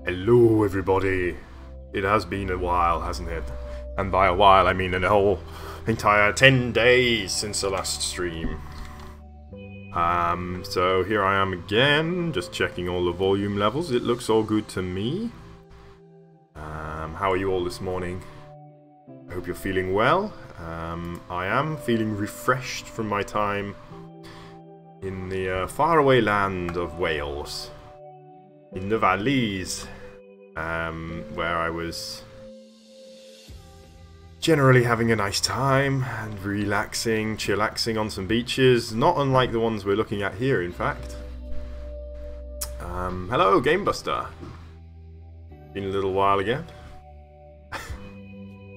Hello everybody! It has been a while, hasn't it? And by a while I mean a whole entire 10 days since the last stream. So here I am again, just checking all the volume levels. It looks all good to me. How are you all this morning? I hope you're feeling well. I am feeling refreshed from my time in the faraway land of Wales. In the valleys, where I was generally having a nice time and relaxing, chillaxing on some beaches, not unlike the ones we're looking at here, in fact. Hello, Gamebuster. Been a little while again.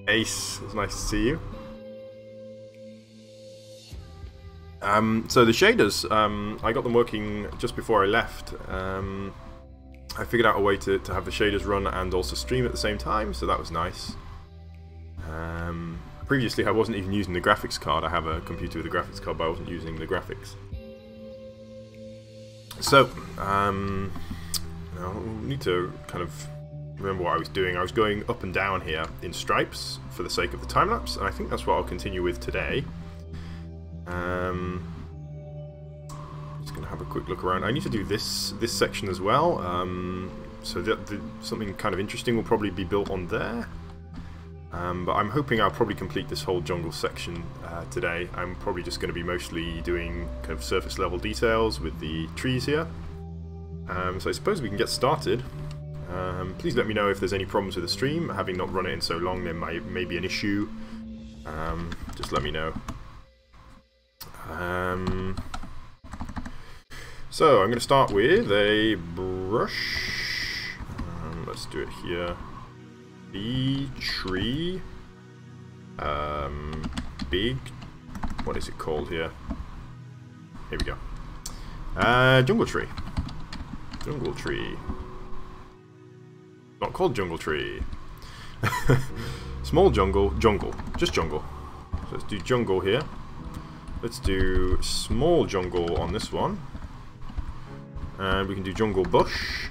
Ace, it's nice to see you. So the shaders, I got them working just before I left. I figured out a way to have the shaders run and also stream at the same time, so that was nice. Previously I wasn't even using the graphics card. I have a computer with a graphics card, but I wasn't using the graphics. So, I need to kind of remember what I was doing. I was going up and down here in stripes for the sake of the time-lapse, and I think that's what I'll continue with today. Just gonna have a quick look around. I need to do this section as well, so something kind of interesting will probably be built on there. But I'm hoping I'll probably complete this whole jungle section today. I'm probably just going to be mostly doing kind of surface level details with the trees here. So I suppose we can get started. Please let me know if there's any problems with the stream. Having not run it in so long, there may be an issue. Just let me know. So I'm going to start with a brush. Let's do it here. The tree. Big. What is it called here? Here we go. Jungle tree. Jungle tree. Not called jungle tree. Small jungle. Jungle. Just jungle. So let's do jungle here. Let's do small jungle on this one. And we can do jungle bush.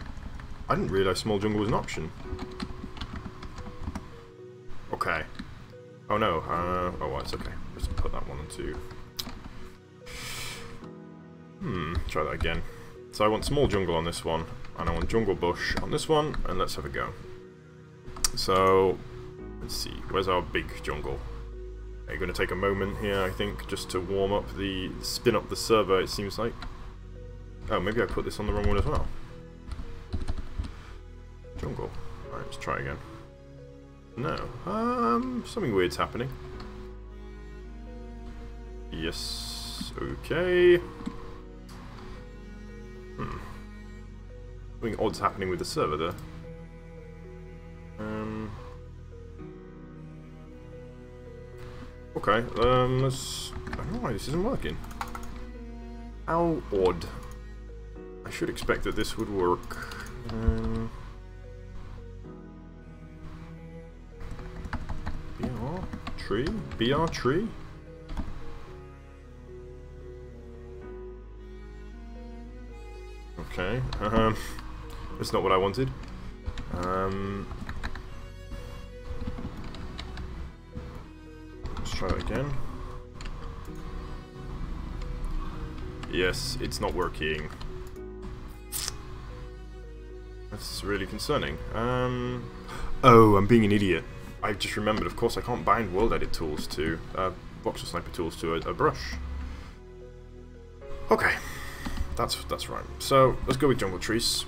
I didn't realise small jungle was an option. Okay. Oh no. Oh well, it's okay. Let's put that one onto. Try that again. So I want small jungle on this one, and I want jungle bush on this one, and let's have a go. So let's see. Where's our big jungle? Are you going to take a moment here, I think, just to warm up spin up the server, it seems like. Oh, maybe I put this on the wrong one as well. Jungle. Alright, let's try again. No. Something weird's happening. Yes. Okay. Something odd's happening with the server there. Okay, let's... I don't know why this isn't working. How odd. I should expect that this would work. BR tree? BR tree? Okay, that's not what I wanted. Let's try that again. Yes, it's not working. That's really concerning. Oh, I'm being an idiot. I just remembered, of course, I can't bind world edit tools to voxel sniper tools to a brush. Okay, that's right. So let's go with jungle trees.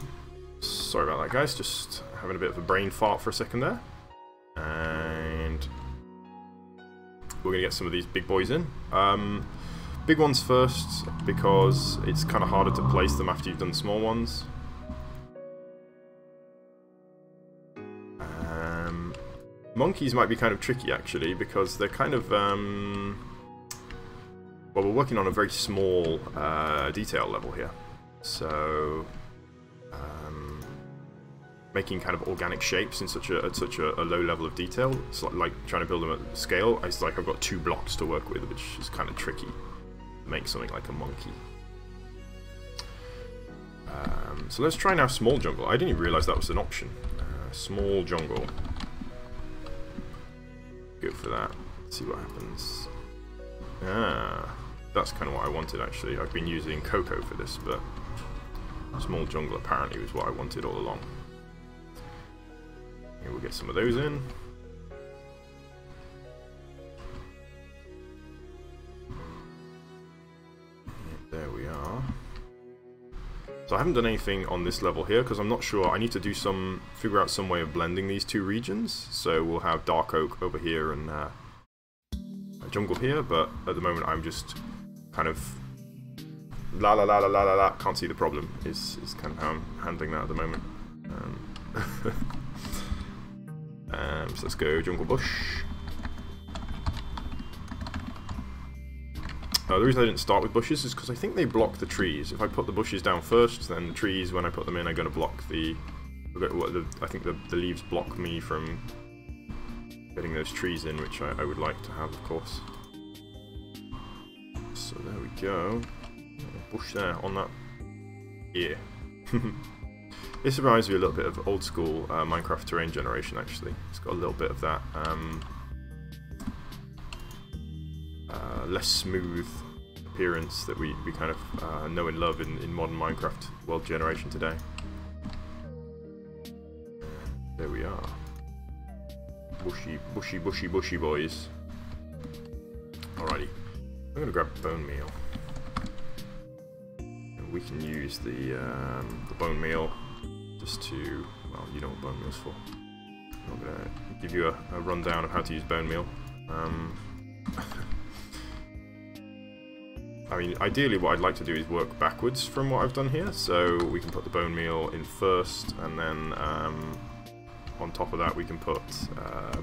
Sorry about that, guys. Just having a bit of a brain fart for a second there, and we're gonna get some of these big boys in. Big ones first because it's kind of harder to place them after you've done small ones. Monkeys might be kind of tricky actually because they're kind of well, we're working on a very small detail level here, so making kind of organic shapes in at such a low level of detail, it's like trying to build them at scale. It's like I've got 2 blocks to work with, which is kind of tricky to make something like a monkey. So let's try now small jungle. I didn't even realise that was an option. Small jungle. Go for that. Let's see what happens. That's kind of what I wanted actually. I've been using Cocoa for this, but small jungle apparently was what I wanted all along. Here we'll get some of those in. There we are. So I haven't done anything on this level here because I'm not sure. I need to do figure out some way of blending these two regions. So we'll have Dark Oak over here and jungle here, but at the moment I'm just kind of can't see the problem is kind of how I'm handling that at the moment. So let's go jungle bush. The reason I didn't start with bushes is because I think they block the trees. If I put the bushes down first, then the trees, when I put them in, are going to block the... I think the leaves block me from getting those trees in, which I would like to have, of course. So there we go. Bush there on that. Yeah. This reminds me a little bit of old school Minecraft terrain generation, actually. It's got a little bit of that less smooth appearance that we kind of know and love in modern Minecraft world generation today. There we are. Bushy, bushy, bushy, bushy boys. Alrighty. I'm going to grab bone meal. And we can use the bone meal just to, well, you know what bone meal's for. I'm going to give you a rundown of how to use bone meal. I mean, ideally what I'd like to do is work backwards from what I've done here, so we can put the bone meal in first, and then on top of that we can put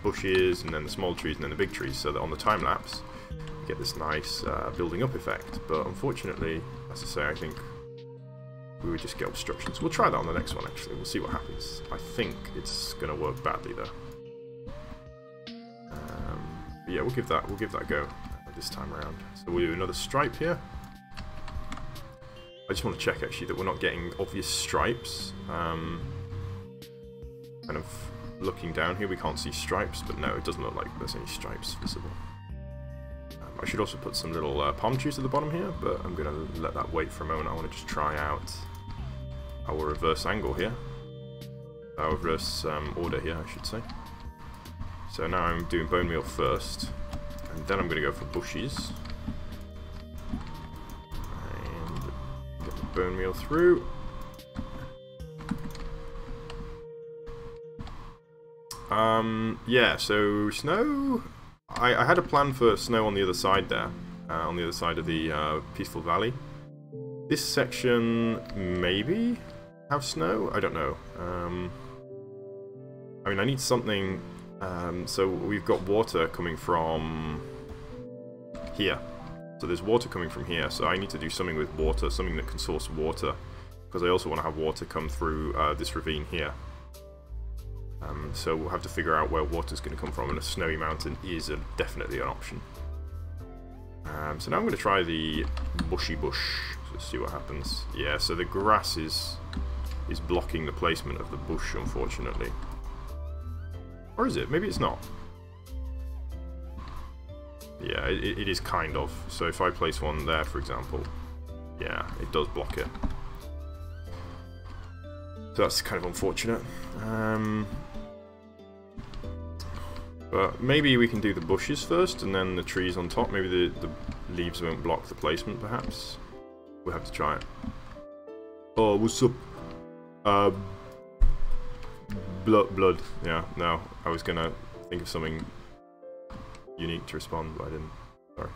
bushes, and then the small trees, and then the big trees, so that on the time lapse you get this nice building up effect. But unfortunately, as I say, I think we would just get obstructions. We'll try that on the next one actually, we'll see what happens. I think it's going to work badly though. But yeah, we'll give that a go this time around. So we'll do another stripe here. I just want to check actually that we're not getting obvious stripes. Kind of looking down here we can't see stripes, but no, it doesn't look like there's any stripes visible. I should also put some little palm trees at the bottom here, but I'm going to let that wait for a moment. I want to just try out our reverse angle here. Our reverse order here, I should say. So now I'm doing bone meal first. And then I'm going to go for bushes. And get the bone meal through. Yeah, so snow... I had a plan for snow on the other side there. On the other side of the Peaceful Valley. This section maybe have snow? I don't know. I mean, I need something... so we've got water coming from here. So there's water coming from here, so I need to do something with water, something that can source water, because I also want to have water come through this ravine here. So we'll have to figure out where water's going to come from, and a snowy mountain is definitely an option. So now I'm going to try the bushy bush, so let's see what happens. Yeah, so the grass is blocking the placement of the bush, unfortunately. Or is it? Maybe it's not. Yeah, it is kind of. So if I place one there, for example, yeah, it does block it. So that's kind of unfortunate. But maybe we can do the bushes first, and then the trees on top. Maybe the leaves won't block the placement, perhaps. We'll have to try it. Oh, what's up? Blood. Yeah, no. I was gonna think of something unique to respond, but I didn't. Sorry.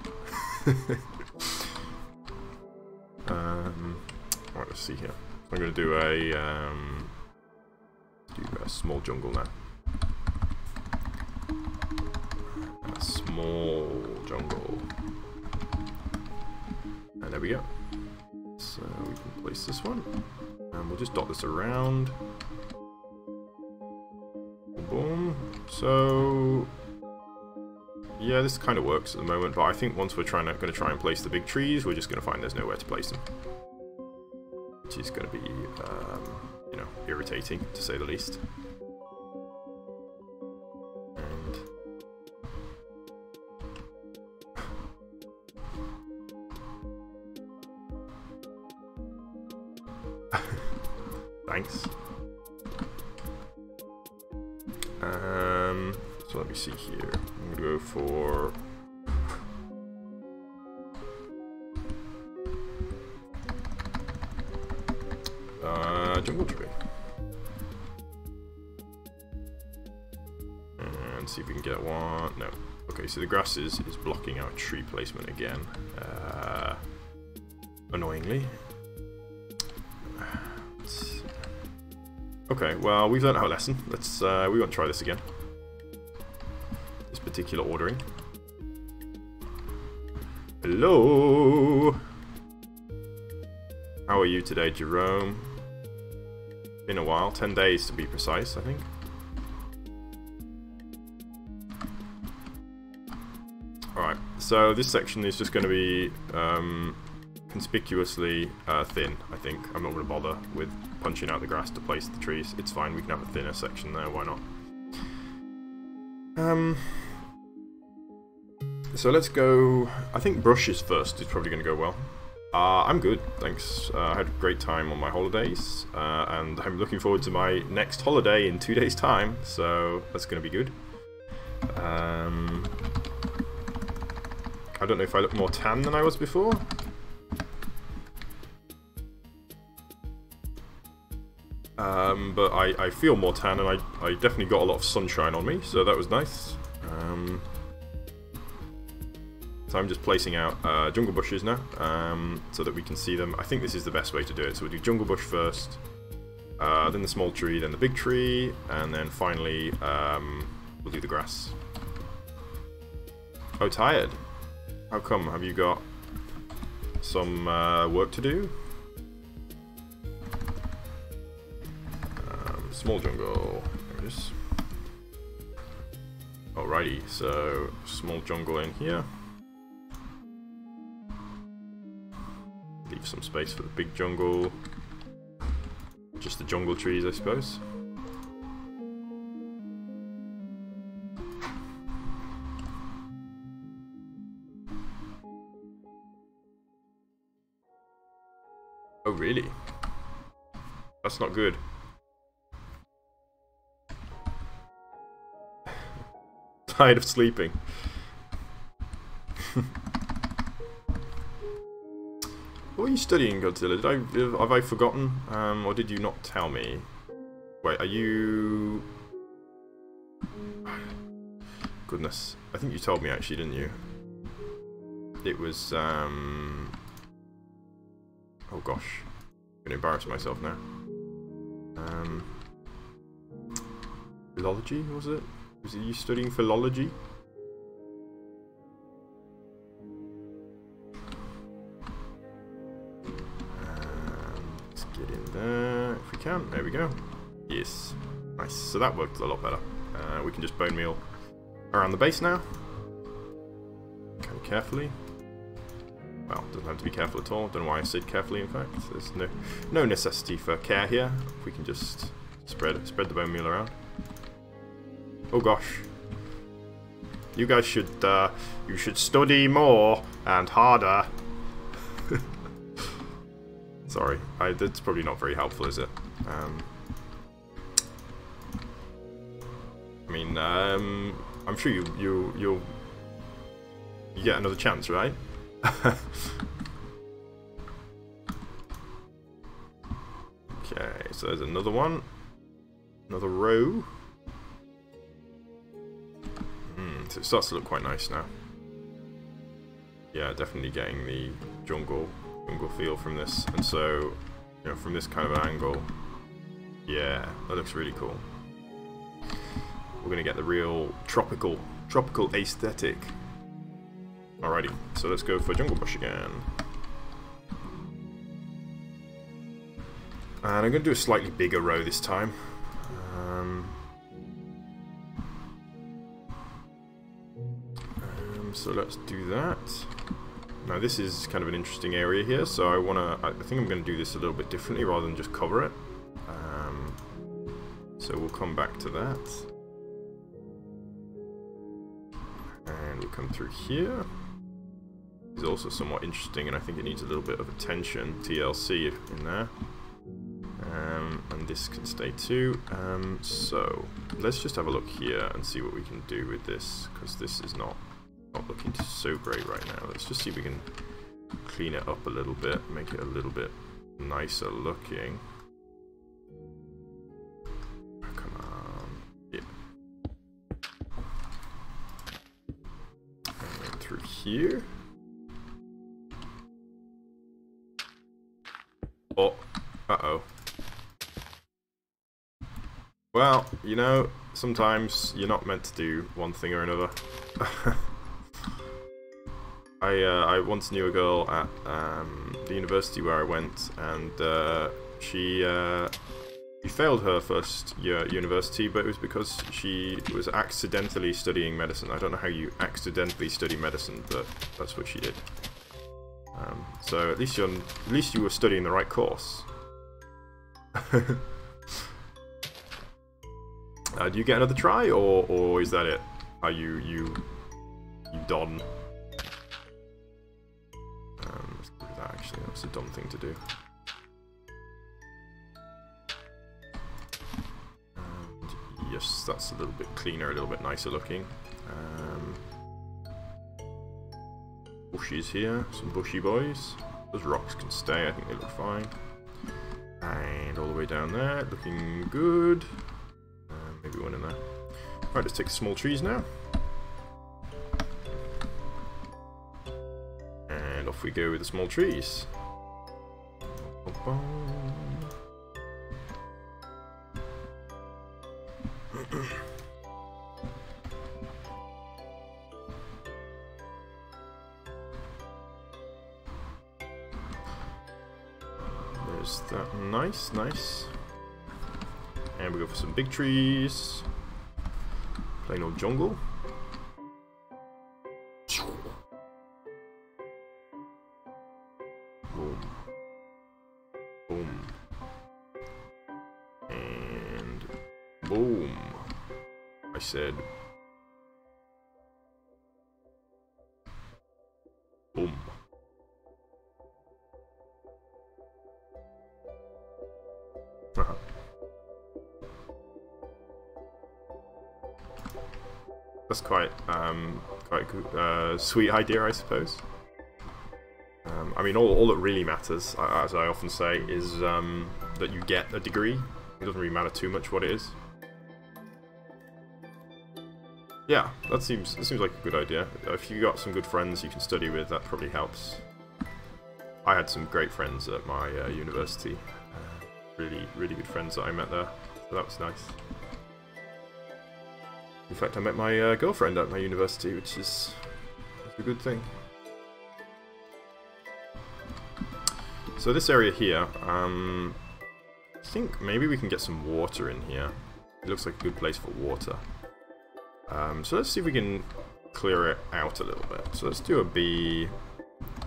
Alright, let's see here. I'm gonna do a small jungle now. A small jungle. And there we go. So we can place this one. And we'll just dot this around. Boom. So yeah, this kind of works at the moment, but I think once we're going to try and place the big trees, we're just going to find there's nowhere to place them. which is going to be, you know, irritating to say the least. And thanks. So let me see here. I'm gonna go for jungle tree. And see if we can get one. No. Okay, so the grass is blocking our tree placement again. Annoyingly. Okay, well, we've learned our lesson. Let's we won't try this again. This particular ordering. Hello. How are you today, Jerome? Been a while, 10 days to be precise, I think. Alright, so this section is just going to be conspicuously thin, I think. I'm not going to bother with punching out the grass to place the trees. It's fine, we can have a thinner section there, why not? So let's go... I think brushes first is probably going to go well. I'm good, thanks. I had a great time on my holidays, and I'm looking forward to my next holiday in 2 days' time, so that's going to be good. I don't know if I look more tan than I was before. But I feel more tan, and I definitely got a lot of sunshine on me, so that was nice. So I'm just placing out jungle bushes now, so that we can see them. I think this is the best way to do it. So we'll do jungle bush first, then the small tree, then the big tree, and then finally we'll do the grass. Oh, tired? How come? Have you got some work to do? Small jungle. There it is. Alrighty, so small jungle in here. Leave some space for the big jungle. Just the jungle trees, I suppose. Oh, really? That's not good. Tired of sleeping. What are you studying, Godzilla? Have I forgotten? Or did you not tell me? Wait, are you... Goodness. I think you told me actually, didn't you? It was, oh gosh. I'm gonna embarrass myself now. Philology, was it? Was it you studying philology? Let's get in there if we can. There we go. Yes. Nice. So that worked a lot better. We can just bone meal around the base now. Kind of carefully. Well, doesn't have to be careful at all. Don't know why I said carefully, in fact. There's no necessity for care here. We can just spread the bone meal around. Oh gosh. You guys should you should study more and harder. Sorry, that's probably not very helpful, is it? I mean, I'm sure you'll get another chance, right? Okay, so there's another one, another row. So it starts to look quite nice now. Yeah, definitely getting the jungle feel from this, and so, you know, from this kind of an angle, yeah, that looks really cool. We're gonna get the real tropical aesthetic. Alrighty, so let's go for jungle bush again. And I'm gonna do a slightly bigger row this time. So let's do that. Now this is kind of an interesting area here, so I think I'm going to do this a little bit differently rather than just cover it. So we'll come back to that. And we'll come through here. It's also somewhat interesting, and I think it needs a little bit of attention, TLC in there. And this can stay too. So let's just have a look here and see what we can do with this, because this is not looking so great right now. Let's just see if we can clean it up a little bit, make it a little bit nicer looking. Oh, come on. Yeah. And through here. Oh, uh-oh. Well, you know, sometimes you're not meant to do one thing or another. I once knew a girl at the university where I went, and she failed her first year at university, but it was because she was accidentally studying medicine. I don't know how you accidentally study medicine, but that's what she did. So at least you were studying the right course. Do you get another try, or is that it? Are you done? Let's do that. Actually, that's a dumb thing to do. And yes, that's a little bit cleaner, a little bit nicer looking. Bushes here, some bushy boys. Those rocks can stay. I think they look fine. And all the way down there, looking good. Maybe one in there. Right, let's take the small trees now. And off we go with the small trees. There's that. Nice, nice. And we go for some big trees. Plain old jungle. Boom. Boom. And boom. I said boom. That's quite good, sweet idea, I suppose. I mean, all that really matters, as I often say, is that you get a degree. It doesn't really matter too much what it is. Yeah, that seems like a good idea. If you got some good friends you can study with, that probably helps. I had some great friends at my university. Really good friends that I met there, so that was nice. In fact, I met my girlfriend at my university, which is a good thing. So this area here, I think maybe we can get some water in here. It looks like a good place for water. So let's see if we can clear it out a little bit. So let's do a B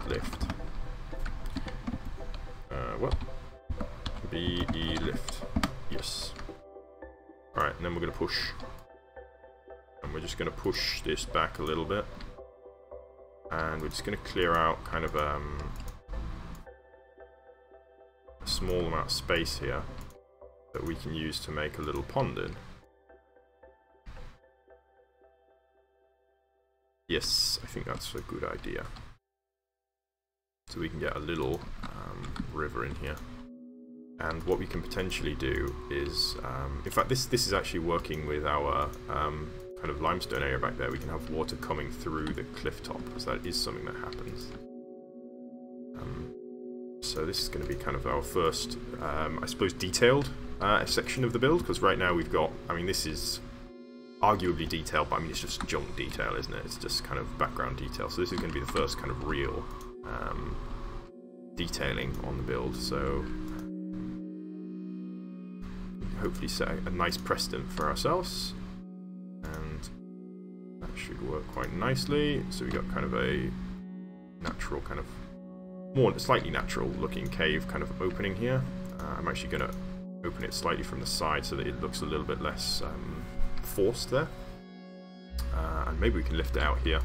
lift. What? B-E lift. Yes. Alright, and then we're going to push. And we're just going to push this back a little bit. And we're just going to clear out kind of a small amount of space here that we can use to make a little pond in. Yes, I think that's a good idea. So we can get a little river in here. And what we can potentially do is, in fact, this is actually working with our kind of limestone area back there. We can have water coming through the cliff top, because that is something that happens. So this is going to be kind of our first, I suppose, detailed section of the build, because right now we've got, I mean, this is arguably detailed, but I mean, it's just junk detail, isn't it? It's just kind of background detail. So this is going to be the first kind of real detailing on the build. So hopefully set a nice precedent for ourselves, and that should work quite nicely. So we got kind of a natural kind of, more slightly natural looking cave kind of opening here. I'm actually going to open it slightly from the side so that it looks a little bit less forced there. And maybe we can lift it out here,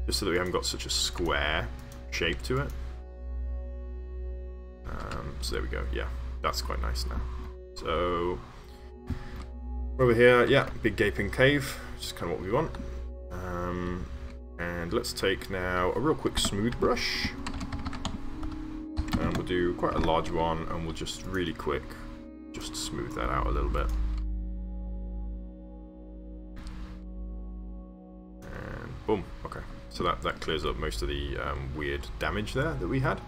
just so that we haven't got such a square shape to it. So there we go, yeah, that's quite nice now. So, over here, yeah, big gaping cave, which is kind of what we want. And let's take now a real quick smooth brush. And we'll do quite a large one, and we'll just really quick, just smooth that out a little bit. And boom, okay. So that clears up most of the weird damage there that we had.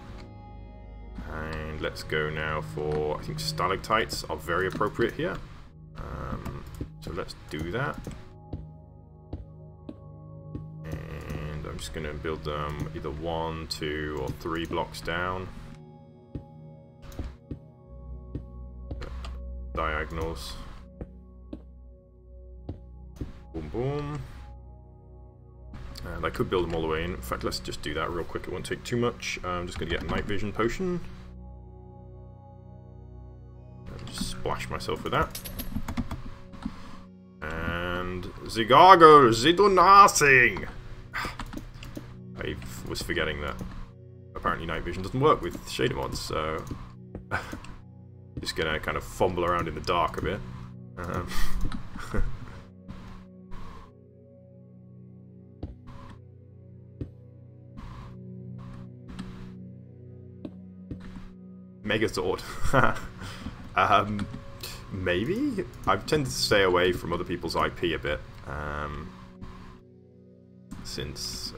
And let's go now for, I think stalactites are very appropriate here. So let's do that. And I'm just going to build them either 1, 2, or 3 blocks down. Diagonals. Boom, boom. And I could build them all the way in. In fact, let's just do that real quick. It won't take too much. I'm just going to get a night vision potion. And just splash myself with that. And the goggles, they do nothing! I was forgetting that apparently night vision doesn't work with shader mods, so just gonna kind of fumble around in the dark a bit. Megazord. Maybe? I've tended to stay away from other people's IP a bit, since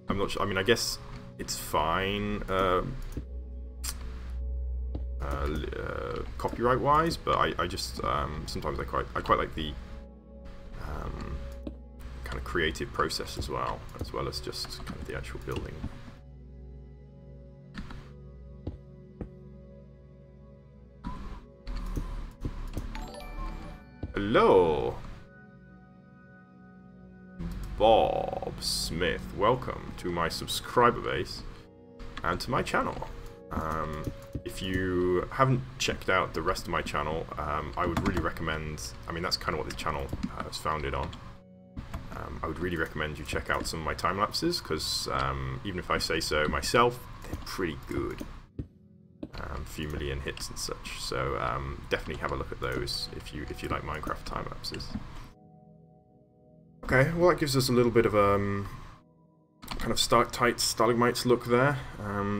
I'm not sure. I mean, I guess it's fine copyright-wise, but I just sometimes I quite like the kind of creative process as well as just kind of the actual building. Hello, Bob Smith. Welcome to my subscriber base and to my channel. If you haven't checked out the rest of my channel, I would really recommend, I mean that's kind of what this channel was founded on. I would really recommend you check out some of my time lapses, because even if I say so myself, they're pretty good. Few million hits and such, so definitely have a look at those if you like Minecraft time lapses. Okay, well that gives us a little bit of kind of stalagmites look there.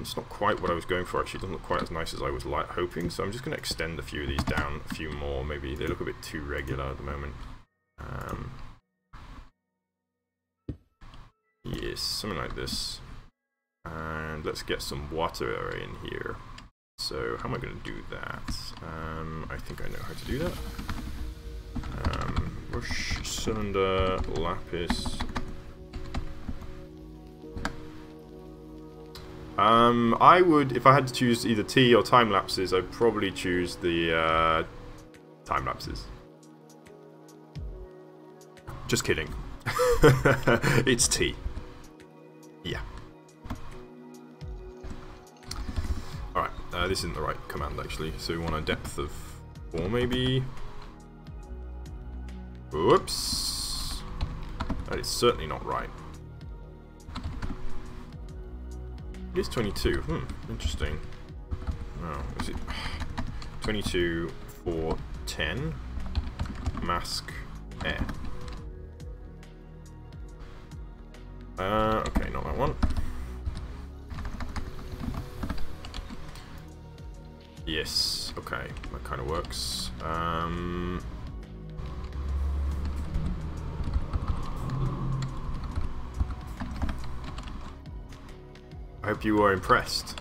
It's not quite what I was going for actually. It doesn't look quite as nice as I was hoping, so I'm just going to extend a few of these down, a few more maybe. They look a bit too regular at the moment. Yes, something like this. And let's get some water in here. So how am I going to do that? I think I know how to do that. Brush, cylinder, lapis. I would, if I had to choose either tea or time lapses, I'd probably choose the time lapses. Just kidding. It's tea. Yeah. Alright, this isn't the right command actually, so we want a depth of 4 maybe. Whoops. That is certainly not right. It is 22. Interesting. No, is it 22 for 10? Mask air. Okay, not that one. Yes, okay, that kind of works. I hope you were impressed.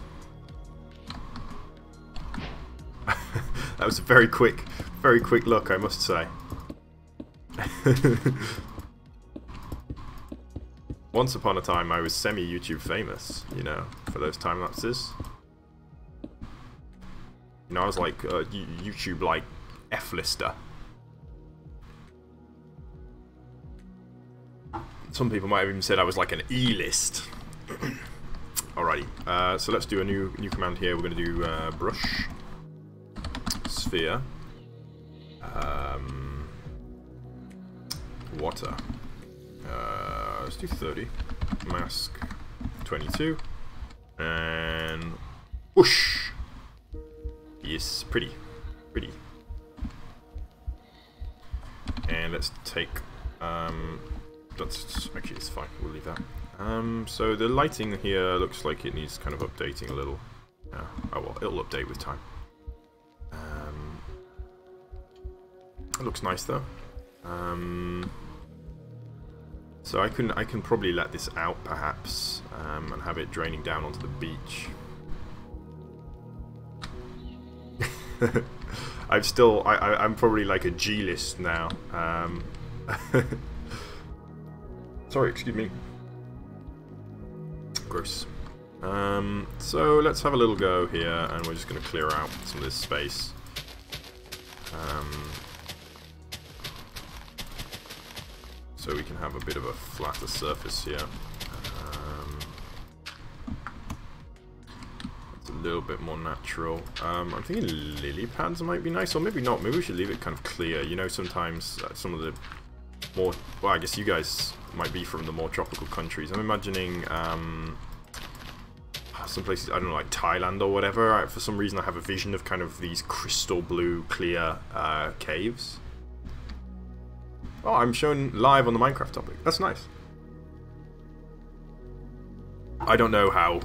That was a very quick look, I must say. Once upon a time, I was semi-YouTube famous, you know, for those time lapses. You know, I was like YouTube like F-lister. Some people might have even said I was like an E-list. Alrighty, so let's do a new command here. We're going to do brush, sphere, water. Let's do 30, mask 22, and whoosh. Yes, pretty. And let's take. That's actually it's fine. We'll leave that. So the lighting here looks like it needs kind of updating a little. Oh well, it'll update with time. It looks nice though. So I can probably let this out perhaps and have it draining down onto the beach. I'm probably like a G list now. Sorry, excuse me. Gross. So let's have a little go here, and we're just going to clear out some of this space. So we can have a bit of a flatter surface here. It's a little bit more natural. I'm thinking lily pads might be nice, or maybe not. Maybe we should leave it kind of clear. You know, sometimes some of the more, well, I guess you guys might be from the more tropical countries. I'm imagining some places, I don't know, like Thailand or whatever. For some reason I have a vision of kind of these crystal blue clear caves. Oh, I'm shown live on the Minecraft topic. That's nice. I don't know how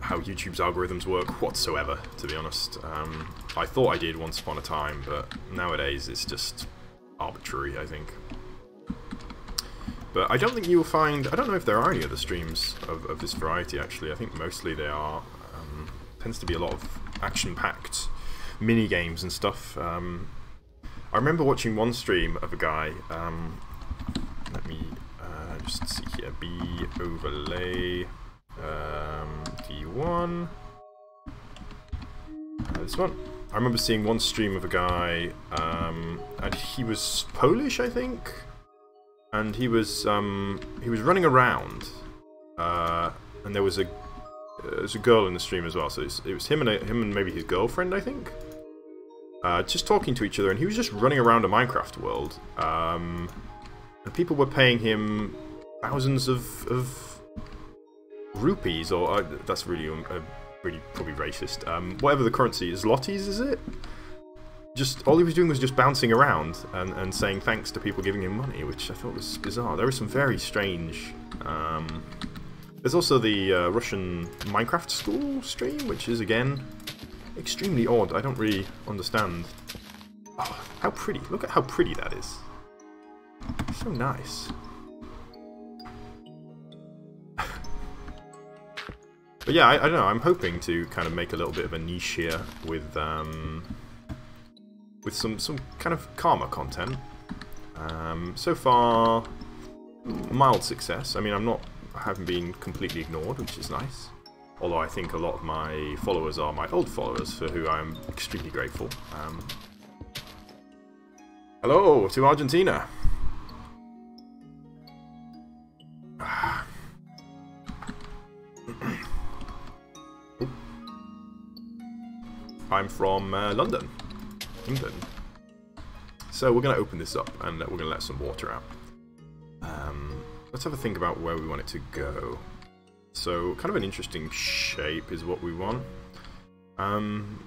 YouTube's algorithms work whatsoever, to be honest. I thought I did once upon a time, but nowadays it's just arbitrary, I think. But I don't think you'll find... I don't know if there are any other streams of this variety, actually. I think mostly they are... tends to be a lot of action-packed mini-games and stuff. I remember watching one stream of a guy... let me just see here. B overlay... D1... this one. I remember seeing one stream of a guy... and he was Polish, I think? And he was running around, and there was a girl in the stream as well. So it was him and maybe his girlfriend, I think, just talking to each other. And he was just running around a Minecraft world, and people were paying him thousands of rupees, or that's really probably racist. Whatever the currency is, zlotys, is it? Just all he was doing was just bouncing around and saying thanks to people giving him money, which I thought was bizarre. There was some very strange... there's also the Russian Minecraft school stream, which is, again, extremely odd. I don't really understand. Oh, how pretty. Look at how pretty that is. So nice. But yeah, I don't know. I'm hoping to kind of make a little bit of a niche here with some kind of Karma content. So far, mild success. I mean, I haven't been completely ignored, which is nice. Although I think a lot of my followers are my old followers, for who I'm extremely grateful. Hello to Argentina. I'm from London, England. So we're going to open this up and we're going to let some water out. Let's have a think about where we want it to go. So kind of an interesting shape is what we want. I'm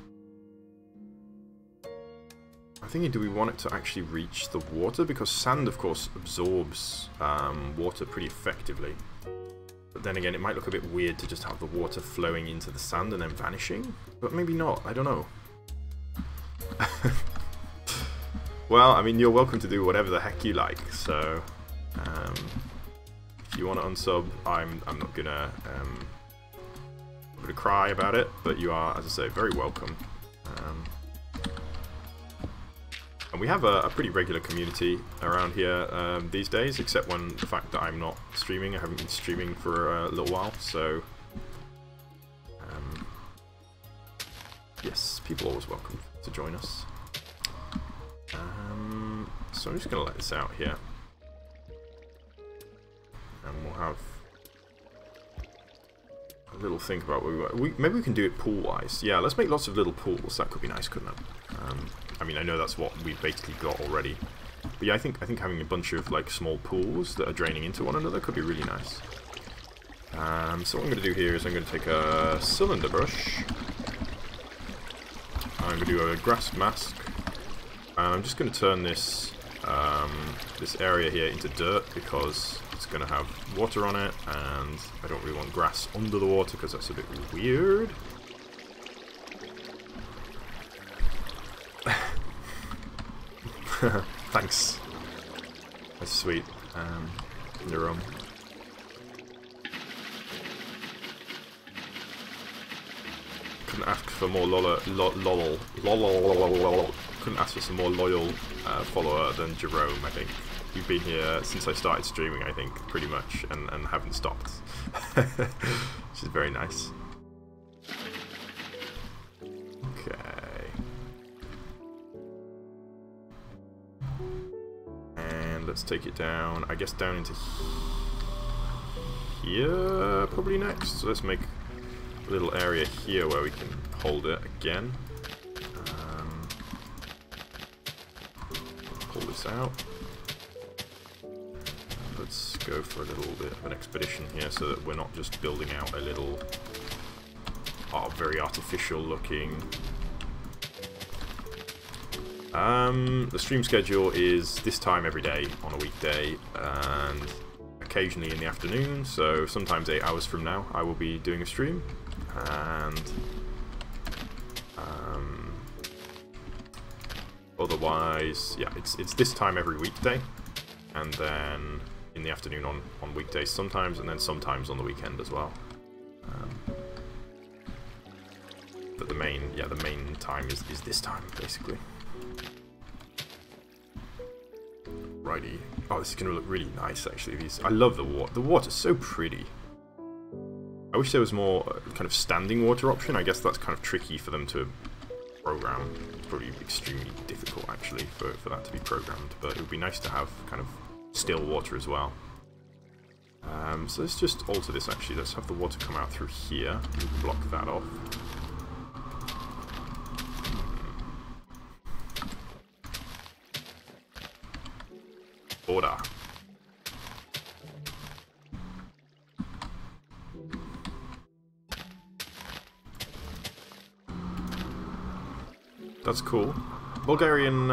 thinking, do we want it to actually reach the water? Because sand, of course, absorbs water pretty effectively. But then again, it might look a bit weird to just have the water flowing into the sand and then vanishing. But maybe not, I don't know. Well, I mean, you're welcome to do whatever the heck you like, so... if you want to unsub, I'm not gonna cry about it, but you are, as I say, very welcome. And we have a pretty regular community around here these days, except when the fact that I'm not streaming. I haven't been streaming for a little while, so yes, people are always welcome to join us. So I'm just going to let this out here, and we'll have a little think about what maybe we can do it pool-wise. Yeah, let's make lots of little pools. That could be nice, couldn't it? I mean, I know that's what we've basically got already. But yeah, I think having a bunch of like small pools that are draining into one another could be really nice. So what I'm going to do here is I'm going to take a cylinder brush. I'm going to do a grass mask. And I'm just going to turn this this area here into dirt because it's going to have water on it, and I don't really want grass under the water because that's a bit weird. Thanks. That's sweet. Neuron. Couldn't ask for more couldn't ask for some more loyal follower than Jerome, I think. You've been here since I started streaming, I think, pretty much, and haven't stopped. Which is very nice. Okay. And let's take it down, I guess down into here, probably next. So let's make a little area here where we can hold it again. Pull this out. Let's go for a little bit of an expedition here so that we're not just building out a little very artificial looking. The stream schedule is this time every day on a weekday and occasionally in the afternoon, so sometimes 8 hours from now I will be doing a stream, and otherwise, yeah, it's this time every weekday, and then in the afternoon on weekdays sometimes, and then sometimes on the weekend as well. But the main time is this time, basically. Righty. Oh, this is going to look really nice, actually. I love the water. The water's so pretty. I wish there was more kind of standing water option. I guess that's kind of tricky for them to program. It's probably extremely difficult, actually, for that to be programmed. But it would be nice to have kind of still water as well. So let's just alter this, actually. Let's have the water come out through here. We can block that off. Order. That's cool. Bulgarian,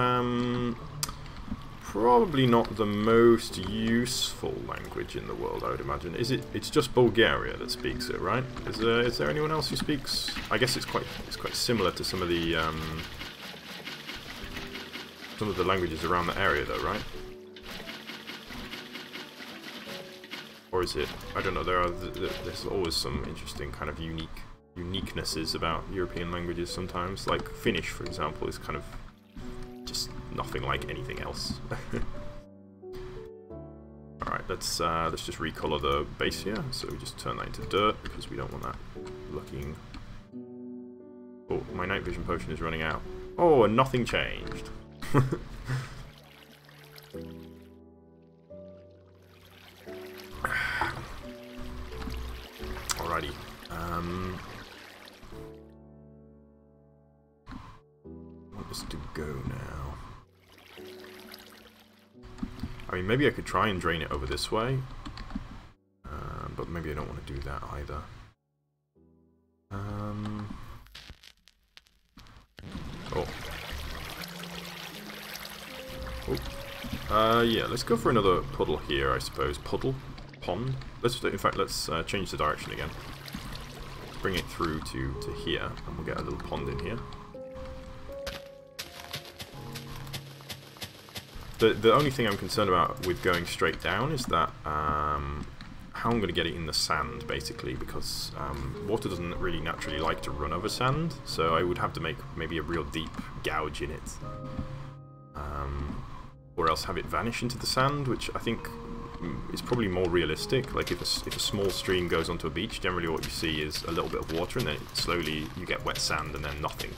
probably not the most useful language in the world, I would imagine. Is it? It's just Bulgaria that speaks it, right? Is there anyone else who speaks? I guess it's quite similar to some of the languages around the area, though, right? Or is it? I don't know. There's always some interesting kind of uniquenesses about European languages sometimes. Like Finnish, for example, is kind of just nothing like anything else. All right, let's just recolor the base here. So we just turn that into dirt because we don't want that looking. Oh, my night vision potion is running out. Oh, and nothing changed. Alrighty. I want this to go now. I mean, maybe I could try and drain it over this way, but maybe I don't want to do that either. Yeah, let's go for another puddle here, I suppose. Pond. In fact, let's change the direction again. Bring it through to here, and we'll get a little pond in here. The only thing I'm concerned about with going straight down is that how I'm going to get it in the sand, basically, because water doesn't really naturally like to run over sand, so I would have to make maybe a real deep gouge in it. Or else have it vanish into the sand, which I think is probably more realistic. Like if a small stream goes onto a beach, generally what you see is a little bit of water, and then slowly you get wet sand and then nothing.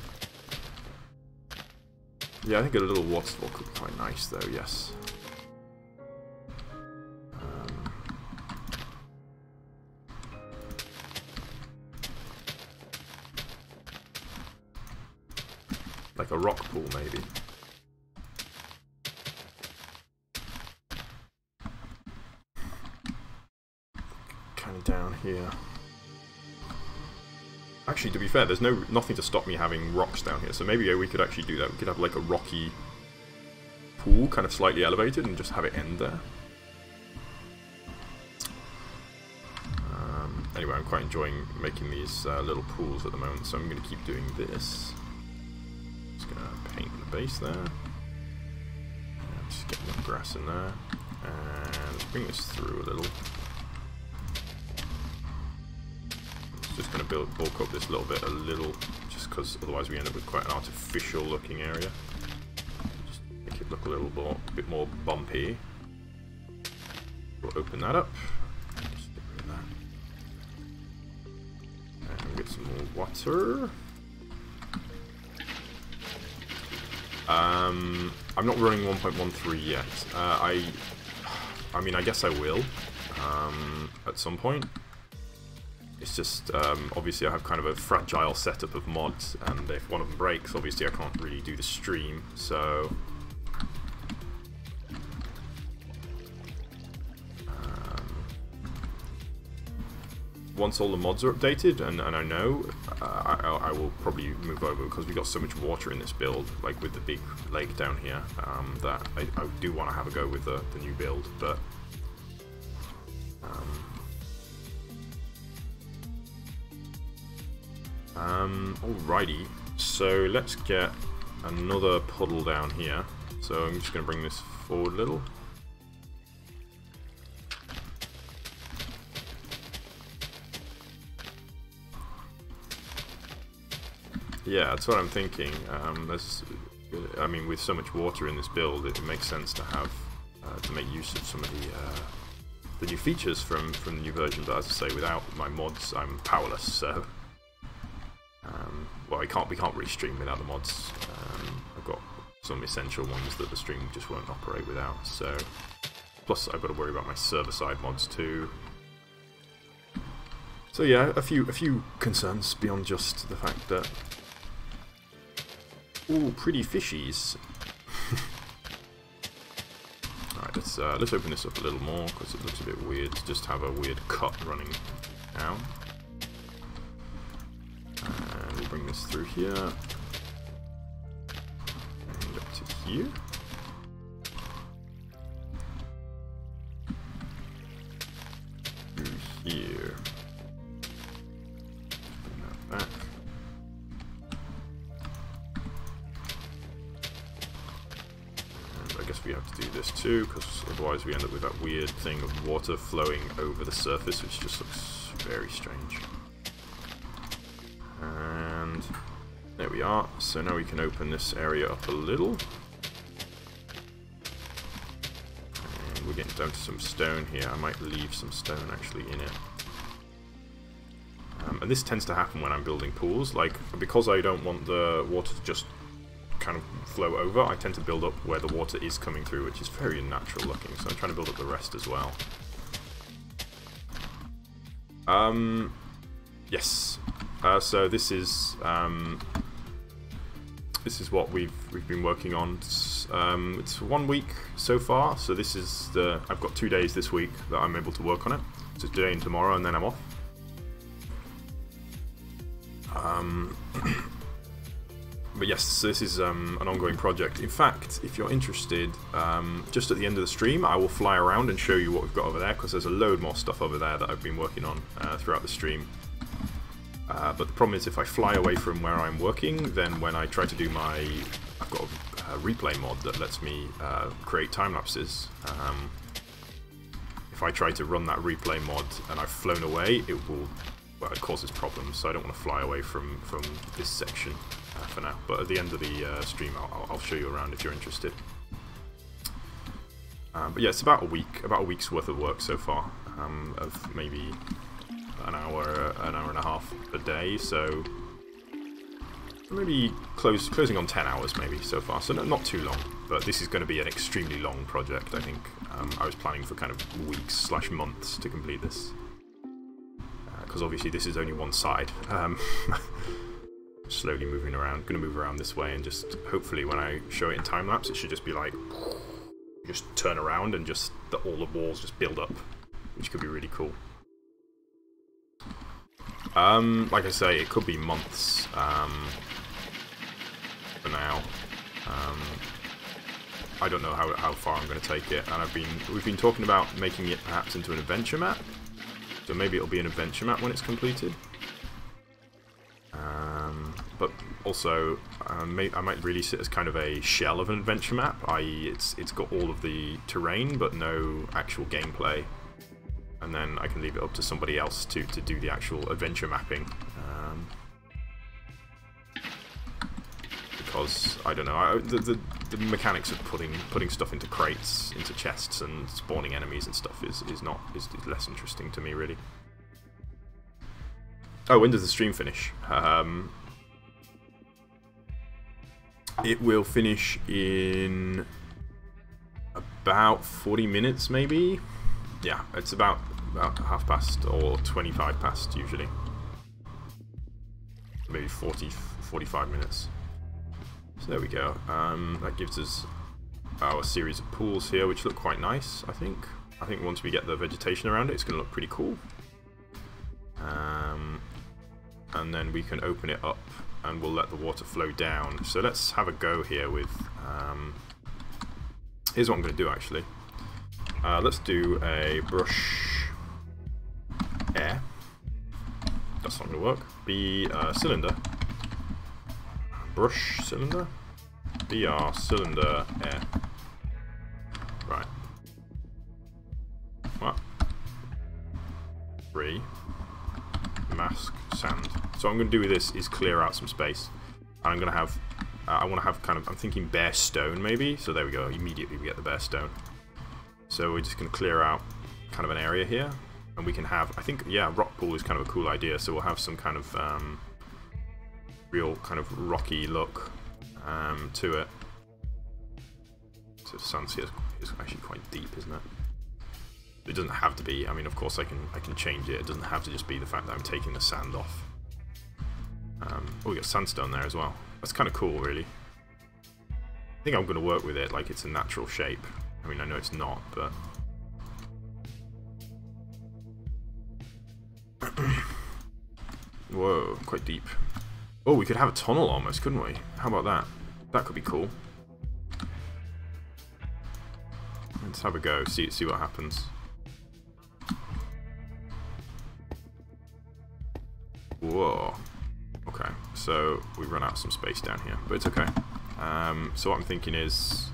Yeah, I think a little waterfall could be quite nice, though. Yes. like a rock pool maybe. Kind of down here. Actually, to be fair, there's nothing to stop me having rocks down here, so maybe we could actually do that. We could have like a rocky pool, kind of slightly elevated, and just have it end there. Anyway, I'm quite enjoying making these little pools at the moment, so I'm going to keep doing this. Just going to paint the base there. Just get some grass in there. And bring this through a little. Just going to bulk up this little bit just because otherwise we end up with quite an artificial looking area. Just make it look a bit more bumpy. We'll open that up. Just get rid of that. And get some more water. I'm not running 1.13 yet. I mean, I guess I will at some point. It's just, obviously I have kind of a fragile setup of mods, and if one of them breaks, obviously I can't really do the stream, so... once all the mods are updated, and I know, I will probably move over, because we've got so much water in this build, like with the big lake down here, that I do want to have a go with the new build, but... alrighty, so let's get another puddle down here. So I'm just going to bring this forward a little. Yeah, that's what I'm thinking. I mean, with so much water in this build, it makes sense to have to make use of some of the new features from the new version. But as I say, without my mods, I'm powerless. So. Well, we can't really stream without the mods. I've got some essential ones that the stream just won't operate without. So, plus I've got to worry about my server-side mods too. So yeah, a few concerns beyond just the fact that. Ooh, pretty fishies. Alright, let's open this up a little more because it looks a bit weird to just have a weird cut running down. And we'll bring this through here. And up to here. Through here. Bring that back. And I guess we have to do this too, because otherwise we end up with that weird thing of water flowing over the surface, which just looks very strange. And there we are. So now we can open this area up a little. And we're getting down to some stone here. I might leave some stone actually in it. And this tends to happen when I'm building pools. Like, because I don't want the water to just kind of flow over, I tend to build up where the water is coming through, which is very unnatural looking. So I'm trying to build up the rest as well. Yes. So this is what we've been working on. It's 1 week so far. So this is I've got 2 days this week that I'm able to work on it. So today and tomorrow, and then I'm off. But yes, so this is an ongoing project. In fact, if you're interested, just at the end of the stream, I will fly around and show you what we've got over there, because there's a load more stuff over there that I've been working on throughout the stream. But the problem is, if I fly away from where I'm working, then when I try to do I've got a replay mod that lets me create time lapses. If I try to run that replay mod and I've flown away, it causes problems. So I don't want to fly away from this section for now. But at the end of the stream, I'll show you around if you're interested. But yeah, it's about a week's worth of work so far, of maybe an hour and a half a day, so maybe closing on 10 hours maybe so far, so not too long, but this is going to be an extremely long project, I think. I was planning for kind of weeks/months to complete this, because obviously this is only one side. slowly moving around. Gonna move around this way and just hopefully when I show it in time lapse, it should just be like just turn around and just all the walls just build up, which could be really cool. Like I say, it could be months for now. I don't know how far I'm going to take it, and we've been talking about making it perhaps into an adventure map. So maybe it'll be an adventure map when it's completed. But also, I might release it as kind of a shell of an adventure map, i.e. it's got all of the terrain but no actual gameplay. And then I can leave it up to somebody else to do the actual adventure mapping. Because, I don't know, the mechanics of putting stuff into crates, into chests, and spawning enemies and stuff is less interesting to me, really. Oh, when does the stream finish? It will finish in about 40 minutes, maybe? Yeah, it's about half past or 25 past, usually. Maybe 45 minutes. So there we go. That gives us our series of pools here, which look quite nice, I think. I think once we get the vegetation around it, it's going to look pretty cool. And then we can open it up and we'll let the water flow down. So let's have a go here with... here's what I'm going to do, actually. Let's do a brush air. That's not going to work. Be cylinder. Brush cylinder. BR cylinder air. Right. What? 3. Mask sand. So what I'm going to do with this is clear out some space. And I'm going to have... I want to have kind of... I'm thinking bare stone, maybe. So there we go. Immediately we get the bare stone. So we're just going to clear out kind of an area here. And we can have... I think, yeah, rock pool is kind of a cool idea. So we'll have some kind of... real kind of rocky look to it. So the sand here is actually quite deep, isn't it? It doesn't have to be. I mean, of course, I can change it. It doesn't have to just be the fact that I'm taking the sand off. Oh, we got sandstone there as well. That's kind of cool, really. I think I'm going to work with it like it's a natural shape. I mean, I know it's not, but... Whoa, quite deep. Oh, we could have a tunnel almost, couldn't we? How about that? That could be cool. Let's have a go, see what happens. Whoa. Okay, so we run out of some space down here, but it's okay. So what I'm thinking is...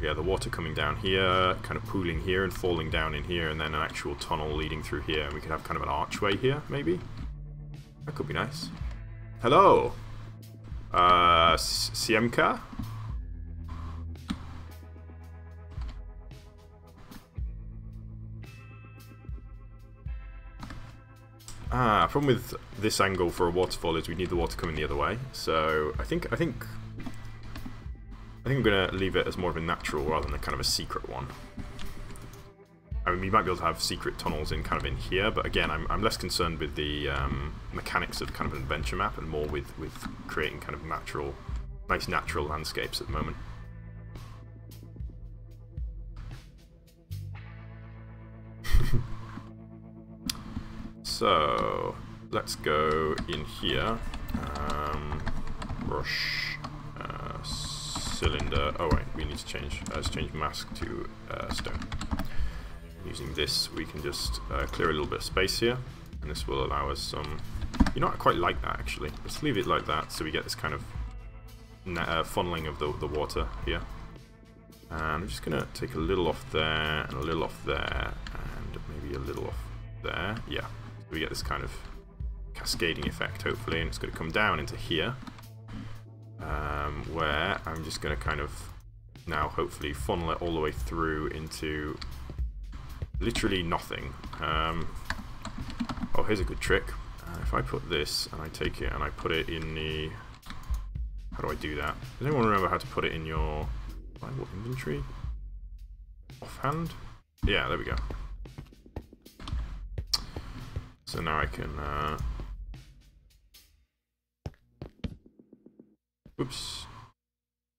yeah, the water coming down here, kind of pooling here and falling down in here, and then an actual tunnel leading through here, and we could have kind of an archway here, maybe? That could be nice. Hello! Siemka? Problem with this angle for a waterfall is we need the water coming the other way. So I think I'm gonna leave it as more of a natural rather than a kind of a secret one. I mean, we might be able to have secret tunnels in kind of in here, but again, I'm less concerned with the mechanics of kind of an adventure map and more with creating kind of nice natural landscapes at the moment. So let's go in here. Brush cylinder. Oh wait, we need to change. Let's change mask to stone. Using this, we can just clear a little bit of space here, and this will allow us some... You know, I quite like that, actually. Let's leave it like that, so we get this kind of funneling of the water here. And I'm just going to take a little off there, and a little off there, and maybe a little off there. Yeah, so we get this kind of cascading effect, hopefully, and it's going to come down into here, where I'm just going to kind of now, hopefully, funnel it all the way through into... literally nothing. Oh, here's a good trick. If I put this and I take it and I put it in the... How do I do that? Does anyone remember how to put it in your inventory? Offhand? Yeah, there we go. So now I can Oops.